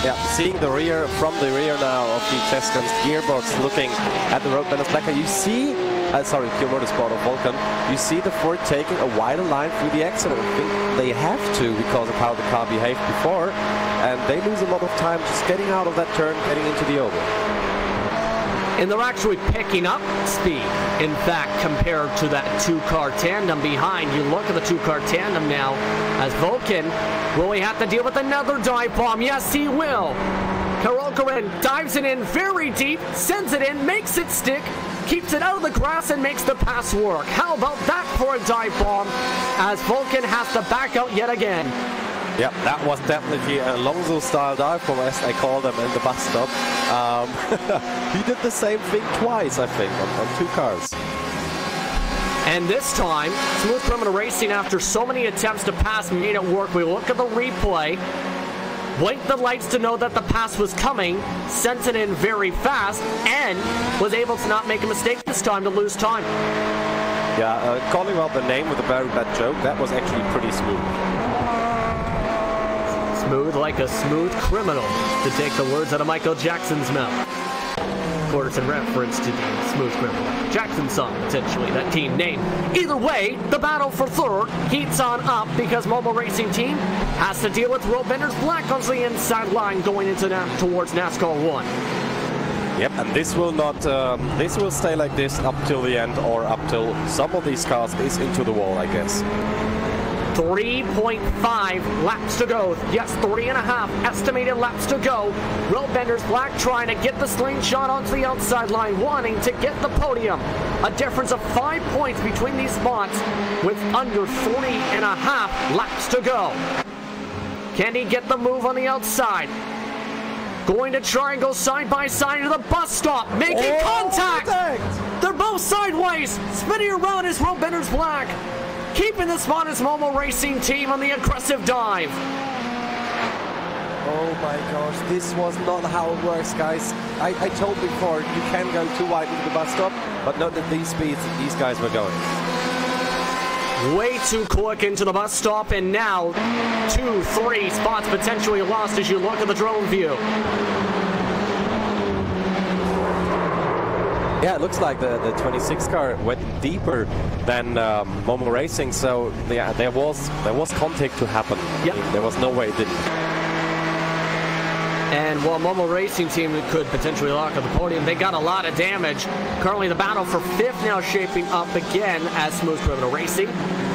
Yeah, seeing the rear, from the rear now of the Tescan's gearbox, looking at the Road Benders Black car, you see, sorry, Pure Motorsport of Vulcan, you see the Ford taking a wider line through the exit. I think they have to because of how the car behaved before, and they lose a lot of time just getting out of that turn, getting into the oval. And they're actually picking up speed, in fact, compared to that 2-car tandem behind. You look at the 2-car tandem now, as Vulcan will he have to deal with another dive bomb? Yes, he will. Karokaran dives it in very deep, sends it in, makes it stick, keeps it out of the grass, and makes the pass work. How about that for a dive bomb, as Vulcan has to back out yet again. Yeah, that was definitely a Alonso-style dive bomb, as they call them in the bus stop. He did the same thing twice, I think, on 2 cars. And this time, Smooth Criminal Racing, after so many attempts to pass, made it work. We look at the replay, blinked the lights to know that the pass was coming, sent it in very fast, and was able to not make a mistake this time to lose time. Yeah, calling out the name with a very bad joke, that was actually pretty smooth. Smooth like a smooth criminal, to take the words out of Michael Jackson's mouth. Of course, in reference to the Smooth Criminal Jackson song, potentially, that team name. Either way, the battle for third heats on up because Momo Racing Team has to deal with Road Benders Black on the inside line going into towards NASCAR 1. Yep, and this will not, this will stay like this up till the end, or up till some of these cars is into the wall, I guess. 3.5 laps to go. Yes, 3.5 estimated laps to go. Road Benders Black trying to get the slingshot onto the outside line, wanting to get the podium. A difference of 5 points between these spots with under 3.5 laps to go. Can he get the move on the outside? Going to try and go side by side to the bus stop, making contact. They're both sideways, spinning around as Road Benders Black. Keeping the spot as Momo Racing Team on the aggressive dive. Oh my gosh, this was not how it works, guys. I told before, you can go too wide into the bus stop, but not at these speeds these guys were going. Way too quick into the bus stop, and now 2-3 spots potentially lost as you look at the drone view. Yeah, it looks like the 26 car went deeper than Momo Racing, so yeah, there was contact to happen. Yep. I mean, there was no way it didn't. And while Momo Racing team could potentially lock up the podium, they got a lot of damage. Currently the battle for 5th now shaping up again as Smooth Criminal Racing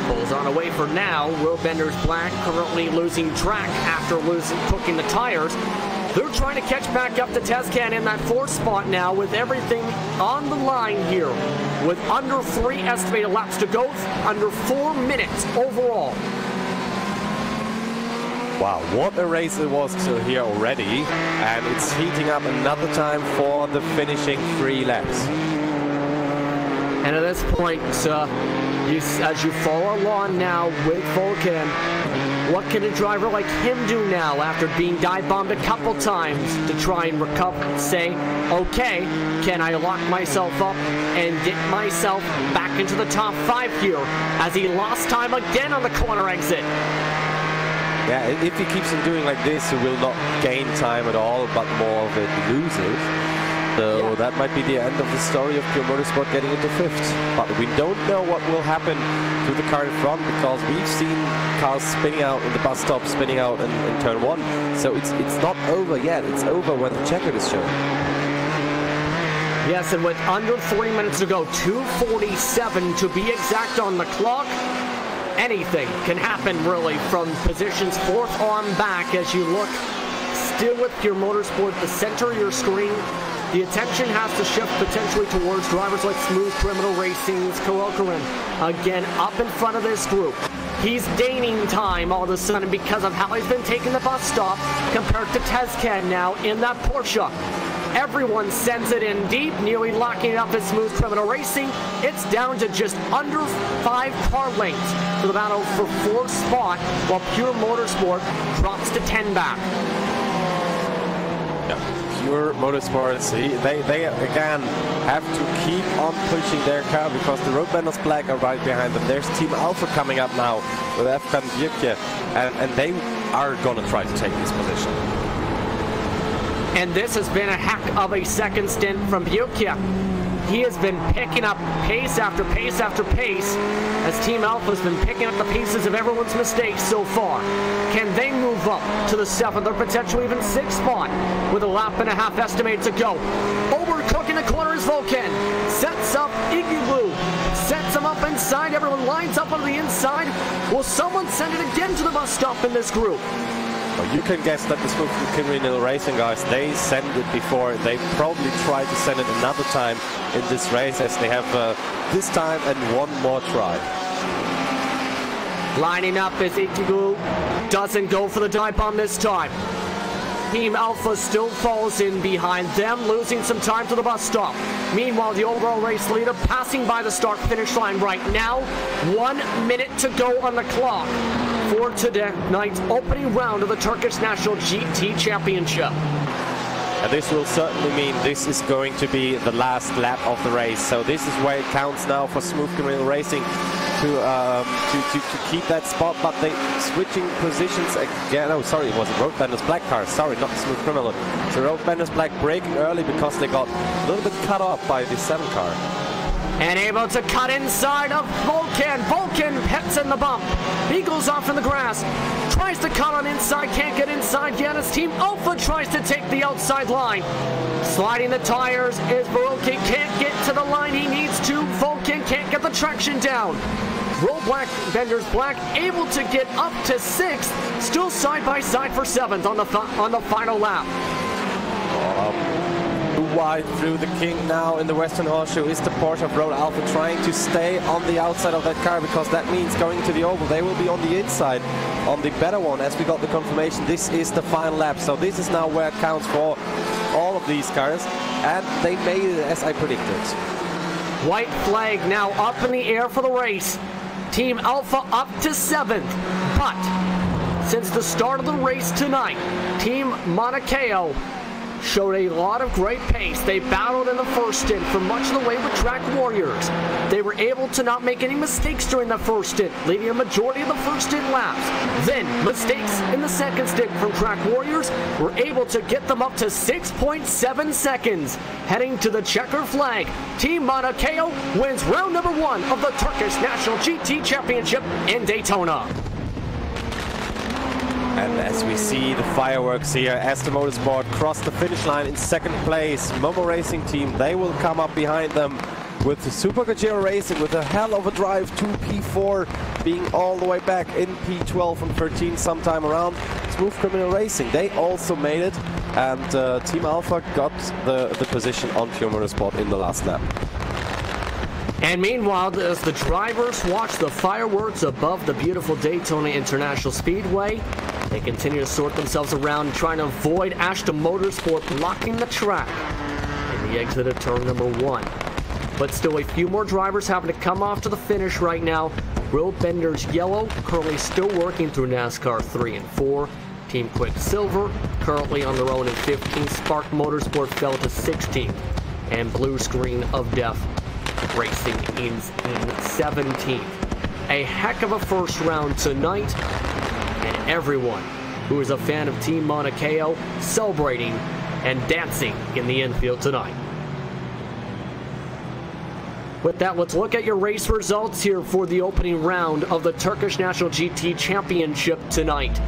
pulls on away for now. Road Benders Black currently losing track after cooking the tires. They're trying to catch back up to Tezcan in that 4th spot now with everything on the line here. With under 3 estimated laps to go, under 4 minutes overall. Wow, what a race it was to here already, and it's heating up another time for the finishing 3 laps. And at this point, as you follow along now with Vulcan, what can a driver like him do now after being dive bombed a couple times to try and recover and say, okay, can I lock myself up and get myself back into the top 5 here as he lost time again on the corner exit? Yeah, if he keeps on doing like this, he will not gain time at all, but more of it loses. So yeah, that might be the end of the story of Pure Motorsport getting into 5th. But we don't know what will happen to the car in front, because we've seen cars spinning out in the bus stop, spinning out in turn 1. So it's not over yet. It's over when the checkered is shown. Yes, and with under 3 minutes to go, 2:47 to be exact on the clock. Anything can happen really from positions 4th on back as you look still with Pure Motorsport, the center of your screen. The attention has to shift potentially towards drivers like Smooth Criminal Racing's Karokarin. Again, up in front of this group. He's gaining time all of a sudden because of how he's been taking the bus stop compared to Tezcan now in that Porsche. Everyone sends it in deep, nearly locking it up as Smooth Criminal Racing. It's down to just under 5 car lengths for the battle for 4th spot, while Pure Motorsport drops to 10 back. Yeah, Pure Motorsport, they again have to keep on pushing their car because the Road Benders Black are right behind them. There's Team Alpha coming up now with Efkan Birke, and they are going to try to take this position. And this has been a heck of a second stint from Bukya. He has been picking up pace after pace after pace as Team Alpha has been picking up the pieces of everyone's mistakes so far. Can they move up to the 7th or potentially even 6th spot with a lap and a half estimated to go? Overcooking the corner is Vulcan. Sets up Iggy Blue. Sets him up inside. Everyone lines up on the inside. Will someone send it again to the bus stop in this group? Well, you can guess that the Smooth Criminal Racing guys, they sent it before. They probably try to send it another time in this race as they have this time and one more try. Lining up as Ikigu doesn't go for the dive bomb this time. Team Alpha still falls in behind them, losing some time to the bus stop. Meanwhile, the overall race leader passing by the start-finish line right now. 1 minute to go on the clock for tonight's opening round of the Turkish National GT Championship. And this will certainly mean this is going to be the last lap of the race. So this is where it counts now for Smooth Criminal Racing to keep that spot, but they switching positions again. Oh, sorry, it was Road Benders Black car. Sorry, not the Smooth Criminal. So Road Benders Black braking early because they got a little bit cut off by the 7 car. And able to cut inside of Vulcan. Vulcan hits in the bump. He goes off in the grass. Tries to cut on inside. Can't get inside yet as Team Alpha tries to take the outside line. Sliding the tires is Vulcan. Can't get to the line he needs to. Vulcan can't get the traction down. Road Benders Black able to get up to 6th. Still side by side for 7th on the final lap. Wide through the king now in the Western Horseshoe is the Porsche of Road Alpha, trying to stay on the outside of that car because that means going to the oval. They will be on the inside on the better one as we got the confirmation. This is the final lap, so this is now where it counts for all of these cars, and they made it as I predicted. White flag now up in the air for the race. Team Alpha up to 7th, but since the start of the race tonight, Team Mauna Kea showed a lot of great pace. They battled in the first stint for much of the way with Track Warriors. They were able to not make any mistakes during the first stint, leading a majority of the first stint laps. Then, mistakes in the second stint from Track Warriors were able to get them up to 6.7 seconds. Heading to the checker flag, Team Mauna Kea wins round number 1 of the Turkish National GT Championship in Daytona. And as we see the fireworks here, Aston Motorsport crossed the finish line in second place. Momo Racing Team, they will come up behind them with the Super Gajero Racing with a hell of a drive to P4, being all the way back in P12 and 13 sometime around. Smooth Criminal Racing, they also made it, and Team Alpha got the position on Pure Motorsport in the last lap. And meanwhile, as the drivers watch the fireworks above the beautiful Daytona International Speedway, they continue to sort themselves around, trying to avoid Aston Motorsport blocking the track in the exit of turn number 1. But still, a few more drivers having to come off to the finish right now. Road Benders Yellow currently still working through NASCAR 3 and 4. Team Quicksilver currently on their own in 15th. Spark Motorsport fell to 16th. And Blue Screen of Death Racing in 17th. A heck of a first round tonight, and everyone who is a fan of Team Mauna Kea celebrating and dancing in the infield tonight. With that, let's look at your race results here for the opening round of the Turkish National GT Championship tonight.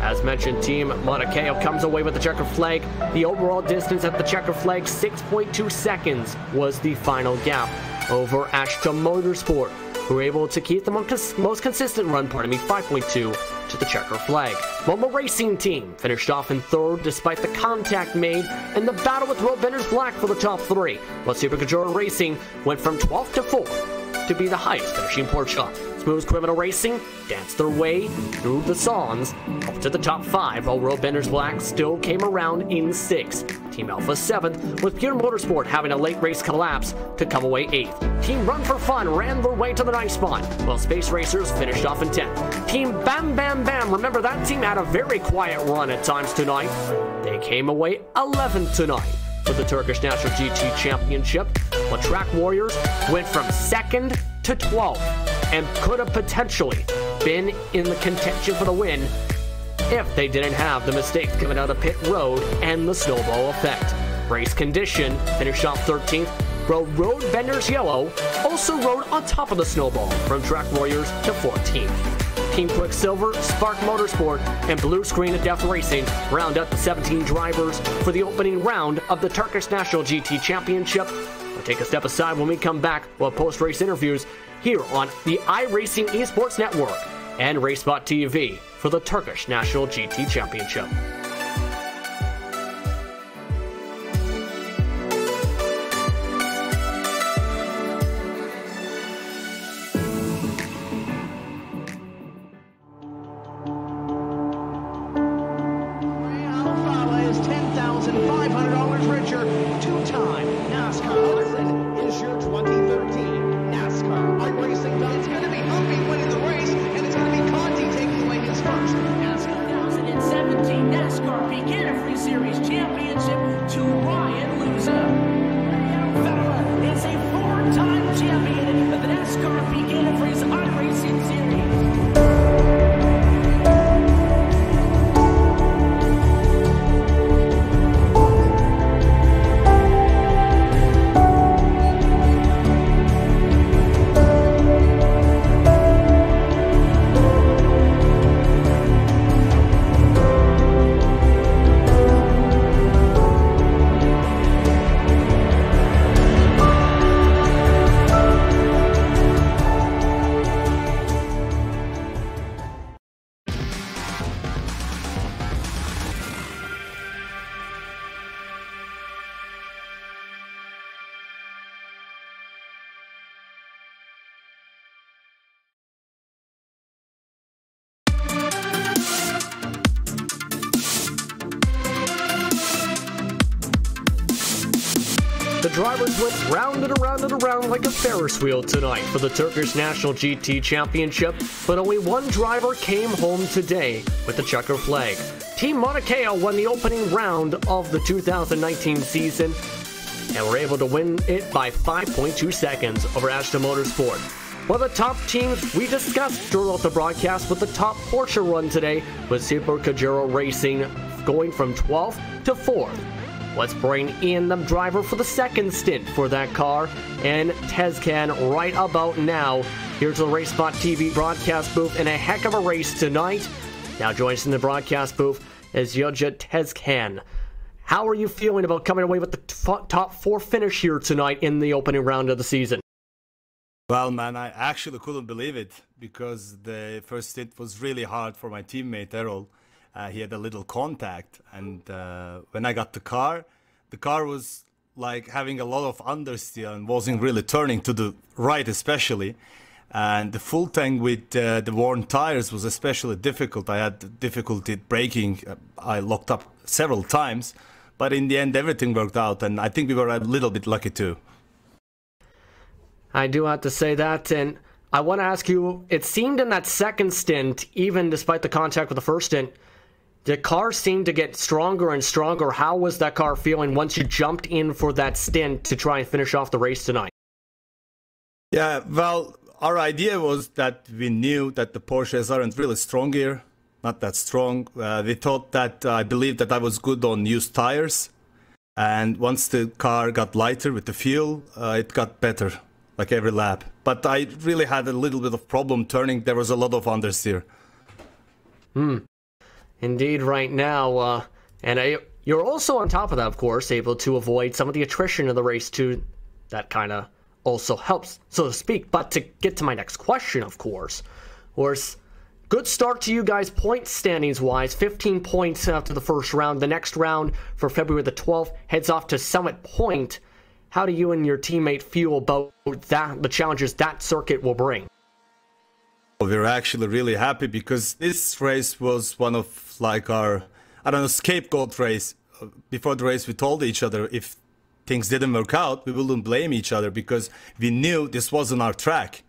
As mentioned, Team Mauna Kea comes away with the checker flag. The overall distance at the checker flag, 6.2 seconds, was the final gap over Aston Motorsport, who were able to keep the most consistent run, 5.2 to the checker flag. Momo Racing Team finished off in third despite the contact made and the battle with Road Benders Black for the top 3, while Super Gajero Racing went from 12th to 4th to be the highest finishing Porsche. Smooth Criminal Racing danced their way through the songs up to the top 5, while Road Benders Black still came around in 6th. Team Alpha 7th, with Pure Motorsport having a late race collapse to come away 8th. Team Run for Fun ran their way to the 9th spot, while Space Racers finished off in 10th. Team Bam Bam Bam, remember that team had a very quiet run at times tonight. They came away 11th tonight for the Turkish National GT Championship, while Track Warriors went from 2nd to 12th and could have potentially been in the contention for the win if they didn't have the mistakes coming out of pit road and the snowball effect. Race Condition finished off 13th, while Road Benders Yellow also rode on top of the snowball from Track Warriors to 14th. Team Quicksilver, Spark Motorsport, and Blue Screen of Death Racing round out the 17 drivers for the opening round of the Turkish National GT Championship. We'll take a step aside when we come back. We'll have post-race interviews here on the iRacing Esports Network and RaceBot TV for the Turkish National GT Championship. $10,500 richer, two-time NASCAR winner is your 2013 NASCAR iRacing. It's going to be Humvee winning the race, and it's going to be Conti taking away his first NASCAR 2017 NASCAR Peak Antifreeze Series Championship to Ryan Luza. The young fella is a four-time champion of the NASCAR Peak Antifreeze iRacing Series. The drivers went round and around and around like a Ferris wheel tonight for the Turkish National GT Championship, but only one driver came home today with the checker flag. Team Mauna Kea won the opening round of the 2019 season and were able to win it by 5.2 seconds over Ashton Motorsport. One of the top teams we discussed throughout the broadcast with the top Porsche run today was Super Pajero Racing, going from 12th to 4th. Let's bring in the driver for the second stint for that car, and Tezcan right about now. Here's the RaceSpot TV broadcast booth, and a heck of a race tonight. Now joining us in the broadcast booth is Yildiz Tezcan. How are you feeling about coming away with the top 4 finish here tonight in the opening round of the season? Well, man, I actually couldn't believe it because the first stint was really hard for my teammate Errol. He had a little contact, and when I got the car was like having a lot of understeer and wasn't really turning to the right especially. And the full tank with the worn tires was especially difficult. I had difficulty braking. I locked up several times, but in the end everything worked out, and I think we were a little bit lucky too. I do have to say that, and I want to ask you, it seemed in that second stint, even despite the contact with the first stint, the car seemed to get stronger and stronger. How was that car feeling once you jumped in for that stint to try and finish off the race tonight? Yeah, well, our idea was that we knew that the Porsches aren't really strong here, not that strong. We thought that, I believed that I was good on used tires, and once the car got lighter with the fuel, it got better. Like every lap. But I really had a little bit of problem turning. There was a lot of understeer. Indeed, right now. You're also on top of that, of course, able to avoid some of the attrition of the race too. That kind of also helps, so to speak. But to get to my next question, of course, was good start to you guys point standings wise. 15 points after the first round. The next round for February the 12th heads off to Summit Point. How do you and your teammate feel about that, the challenges that circuit will bring? We're actually really happy because this race was one of like our, I don't know, scapegoat race. Before the race we told each other if things didn't work out, we wouldn't blame each other because we knew this wasn't our track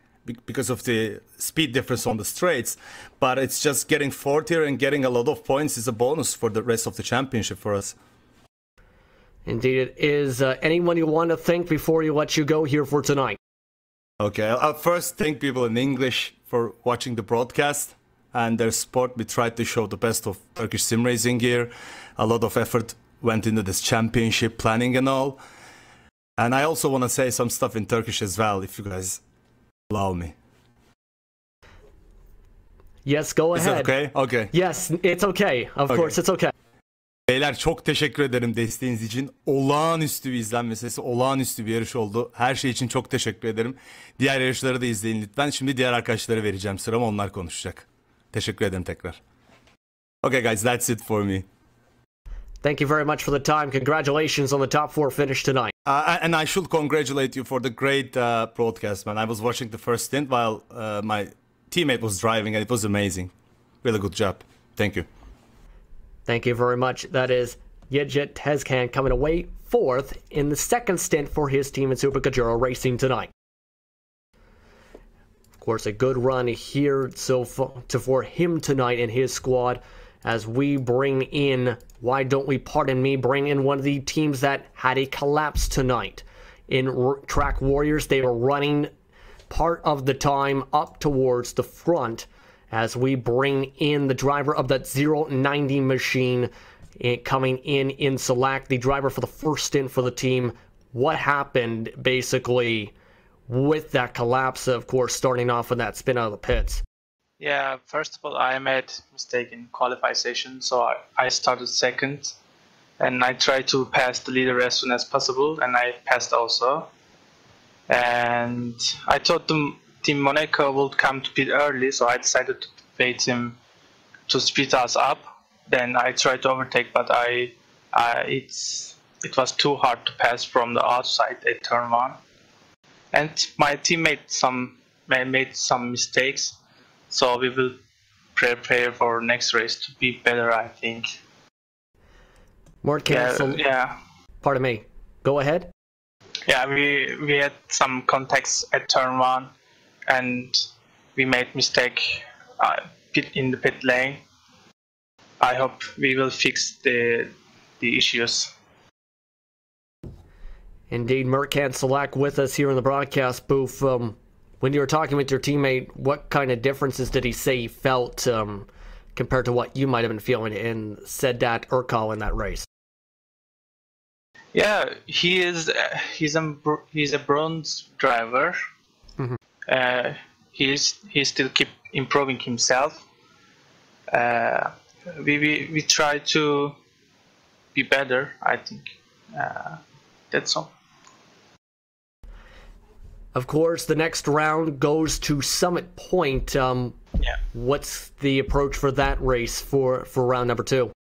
because of the speed difference on the straights. But it's just getting fourth here and getting a lot of points is a bonus for the rest of the championship for us. Indeed it is. Anyone you want to thank before you let you go here for tonight? Okay, I'll first thank people in English for watching the broadcast and their support. We tried to show the best of Turkish sim racing here. A lot of effort went into this championship planning and all. And I also want to say some stuff in Turkish as well, if you guys allow me. Yes, go ahead. Is that okay? Okay. Yes, it's okay. Of course, it's okay. Beyler çok teşekkür ederim desteğiniz için. Olağanüstü bir izlenme sesi, olağanüstü bir yarış oldu. Her şey için çok teşekkür ederim. Diğer yarışları da izleyin lütfen. Şimdi diğer arkadaşlara vereceğim sıramı, onlar konuşacak. Teşekkür ederim tekrar. Okay guys, that's it for me. Thank you very much for the time. Congratulations on the top 4 finish tonight. And I should congratulate you for the great broadcast, man. I was watching the first stint while my teammate was driving and it was amazing. Really good job. Thank you. Thank you very much. That is Yildiz Tezcan coming away 4th in the second stint for his team in Super Pajero Racing tonight. Of course, a good run here for him tonight and his squad as we bring in, bring in one of the teams that had a collapse tonight. In Track Warriors, they were running part of the time up towards the front as we bring in the driver of that 090 machine coming in Select, the driver for the first stint for the team. What happened basically with that collapse, of course, starting off with that spin out of the pits? Yeah, first of all, I made a mistake in qualification, so I started second, and I tried to pass the leader as soon as possible, and I passed also. And I thought the Team Monaco would come to pit early, so I decided to wait him to speed us up. Then I tried to overtake, but it was too hard to pass from the outside at turn 1. And my teammate made some mistakes, so we will prepare for next race to be better, I think. More cancel. Yeah. Pardon me. Go ahead. Yeah, we had some contacts at turn 1, and we made mistake in the pit lane. I hope we will fix the issues. Indeed, Merkan Selak with us here in the broadcast booth. When you were talking with your teammate, what kind of differences did he say he felt compared to what you might have been feeling in Sedat Erkal in that race? Yeah, he's a bronze driver. Mm-hmm. He still keep improving himself. We try to be better, I think. That's all. Of course, the next round goes to Summit Point. Yeah. What's the approach for that race for round number 2?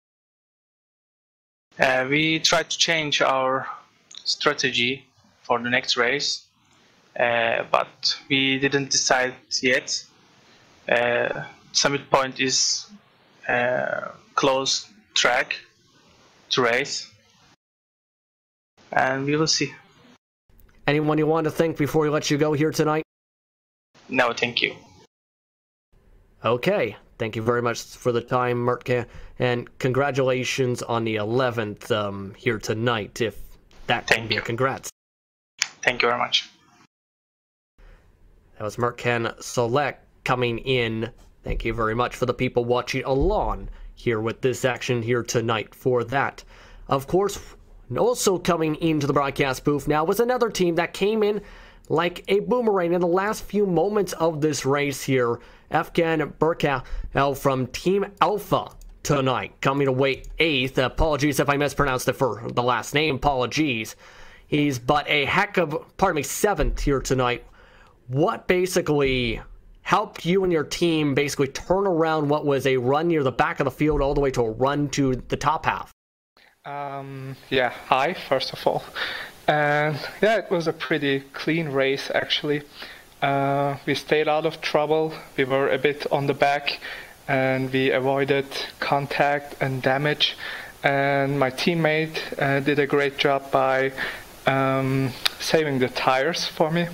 We tried to change our strategy for the next race, but we didn't decide yet. Summit Point is closed track to race, and we will see. Anyone you want to thank before we let you go here tonight? No, thank you. Okay, thank you very much for the time, Merkan, and congratulations on the 11th here tonight, if that can be a congrats. Thank you very much. That was Merkan Selak coming in. Thank you very much for the people watching along here with this action here tonight for that. Of course, also coming into the broadcast booth now was another team that came in like a boomerang in the last few moments of this race here. Efkan Berkal from Team Alpha tonight, coming away 8th. Apologies if I mispronounced it for the last name. Apologies. He's but a heck of, 7th here tonight. What basically helped you and your team basically turn around what was a run near the back of the field all the way to a run to the top half? Yeah, hi, first of all. And yeah, it was a pretty clean race, actually. We stayed out of trouble. We were a bit on the back, and we avoided contact and damage. And my teammate did a great job by saving the tires for me.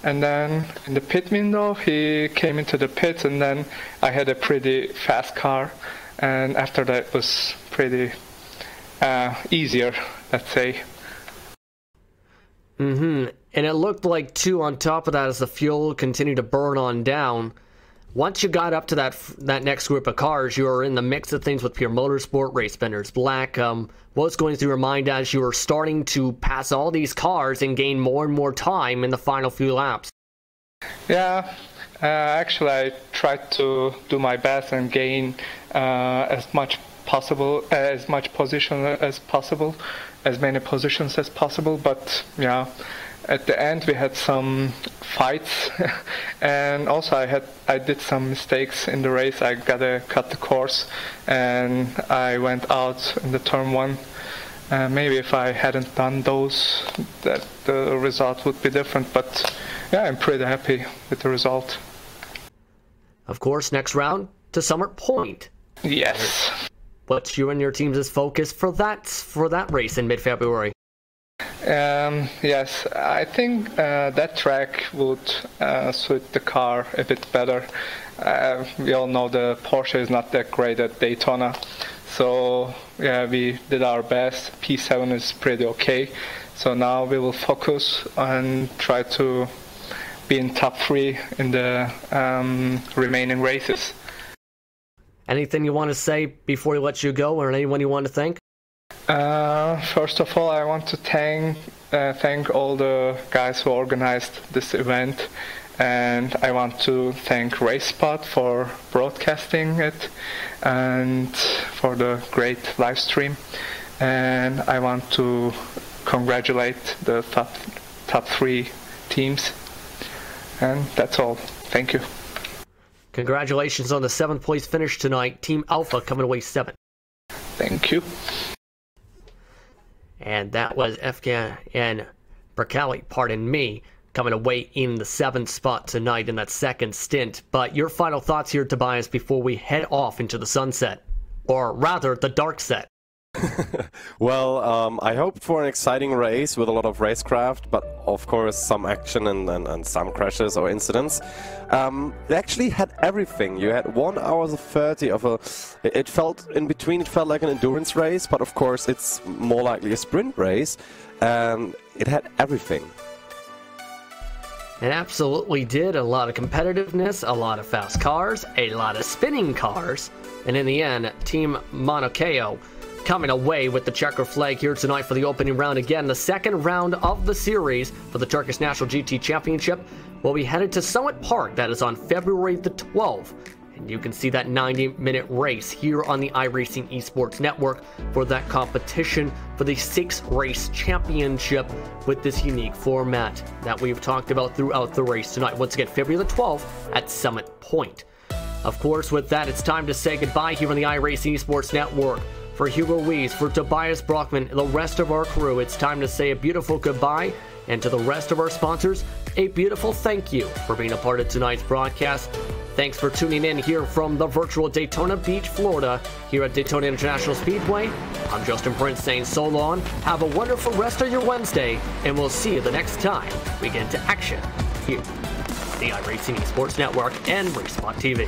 And then in the pit window, he came into the pit, and then I had a pretty fast car. And after that, it was pretty easier, let's say. And it looked like, too, on top of that, as the fuel continued to burn on down, once you got up to that next group of cars, you were in the mix of things with Pure Motorsport, Race Benders Black. What was going through your mind as you were starting to pass all these cars and gain more and more time in the final few laps? Yeah, actually I tried to do my best and gain as much position as possible, as many positions as possible, but yeah, at the end we had some fights and also I did some mistakes in the race. I gotta cut the course and I went out in the turn 1. Maybe if I hadn't done those, that the result would be different, but yeah, I'm pretty happy with the result. Of course, next round to Summit Point. Yes. What's you and your team's focus for that race in mid-February? Yes, I think that track would suit the car a bit better. We all know the Porsche is not that great at Daytona, so yeah, we did our best. P7 is pretty okay, so now we will focus and try to be in top 3 in the remaining races. Anything you want to say before we let you go, or anyone you want to thank? First of all, I want to thank all the guys who organized this event, and I want to thank RaceSpot for broadcasting it and for the great live stream. And I want to congratulate the top 3 teams. And that's all. Thank you. Congratulations on the 7th place finish tonight. Team Alpha coming away 7th. Thank you. And that was Efkan and Berkali, pardon me, coming away in the 7th spot tonight in that second stint. But your final thoughts here, Tobias, before we head off into the sunset, or rather the dark set. Well, I hoped for an exciting race with a lot of racecraft, but of course some action and some crashes or incidents. They actually had everything. You had 1 hour 30 of a... It felt, in between, it felt like an endurance race, but of course it's more likely a sprint race, and it had everything. It absolutely did. A lot of competitiveness, a lot of fast cars, a lot of spinning cars, and in the end, Team Mauna Kea coming away with the checker flag here tonight for the opening round. Again, the second round of the series for the Turkish National GT Championship will be headed to Summit Park. That is on February the 12th. And you can see that 90-minute race here on the iRacing Esports Network for that competition for the 6-race championship with this unique format that we've talked about throughout the race tonight. Once again, February the 12th at Summit Point. Of course, with that, it's time to say goodbye here on the iRacing Esports Network. For Hugo Weiss, for Tobias Brockman, the rest of our crew, it's time to say a beautiful goodbye. And to the rest of our sponsors, a beautiful thank you for being a part of tonight's broadcast. Thanks for tuning in here from the virtual Daytona Beach, Florida, here at Daytona International Speedway. I'm Justin Prince saying so long. Have a wonderful rest of your Wednesday, and we'll see you the next time we get into action here on the iRacing Esports Network and RaceSpot TV.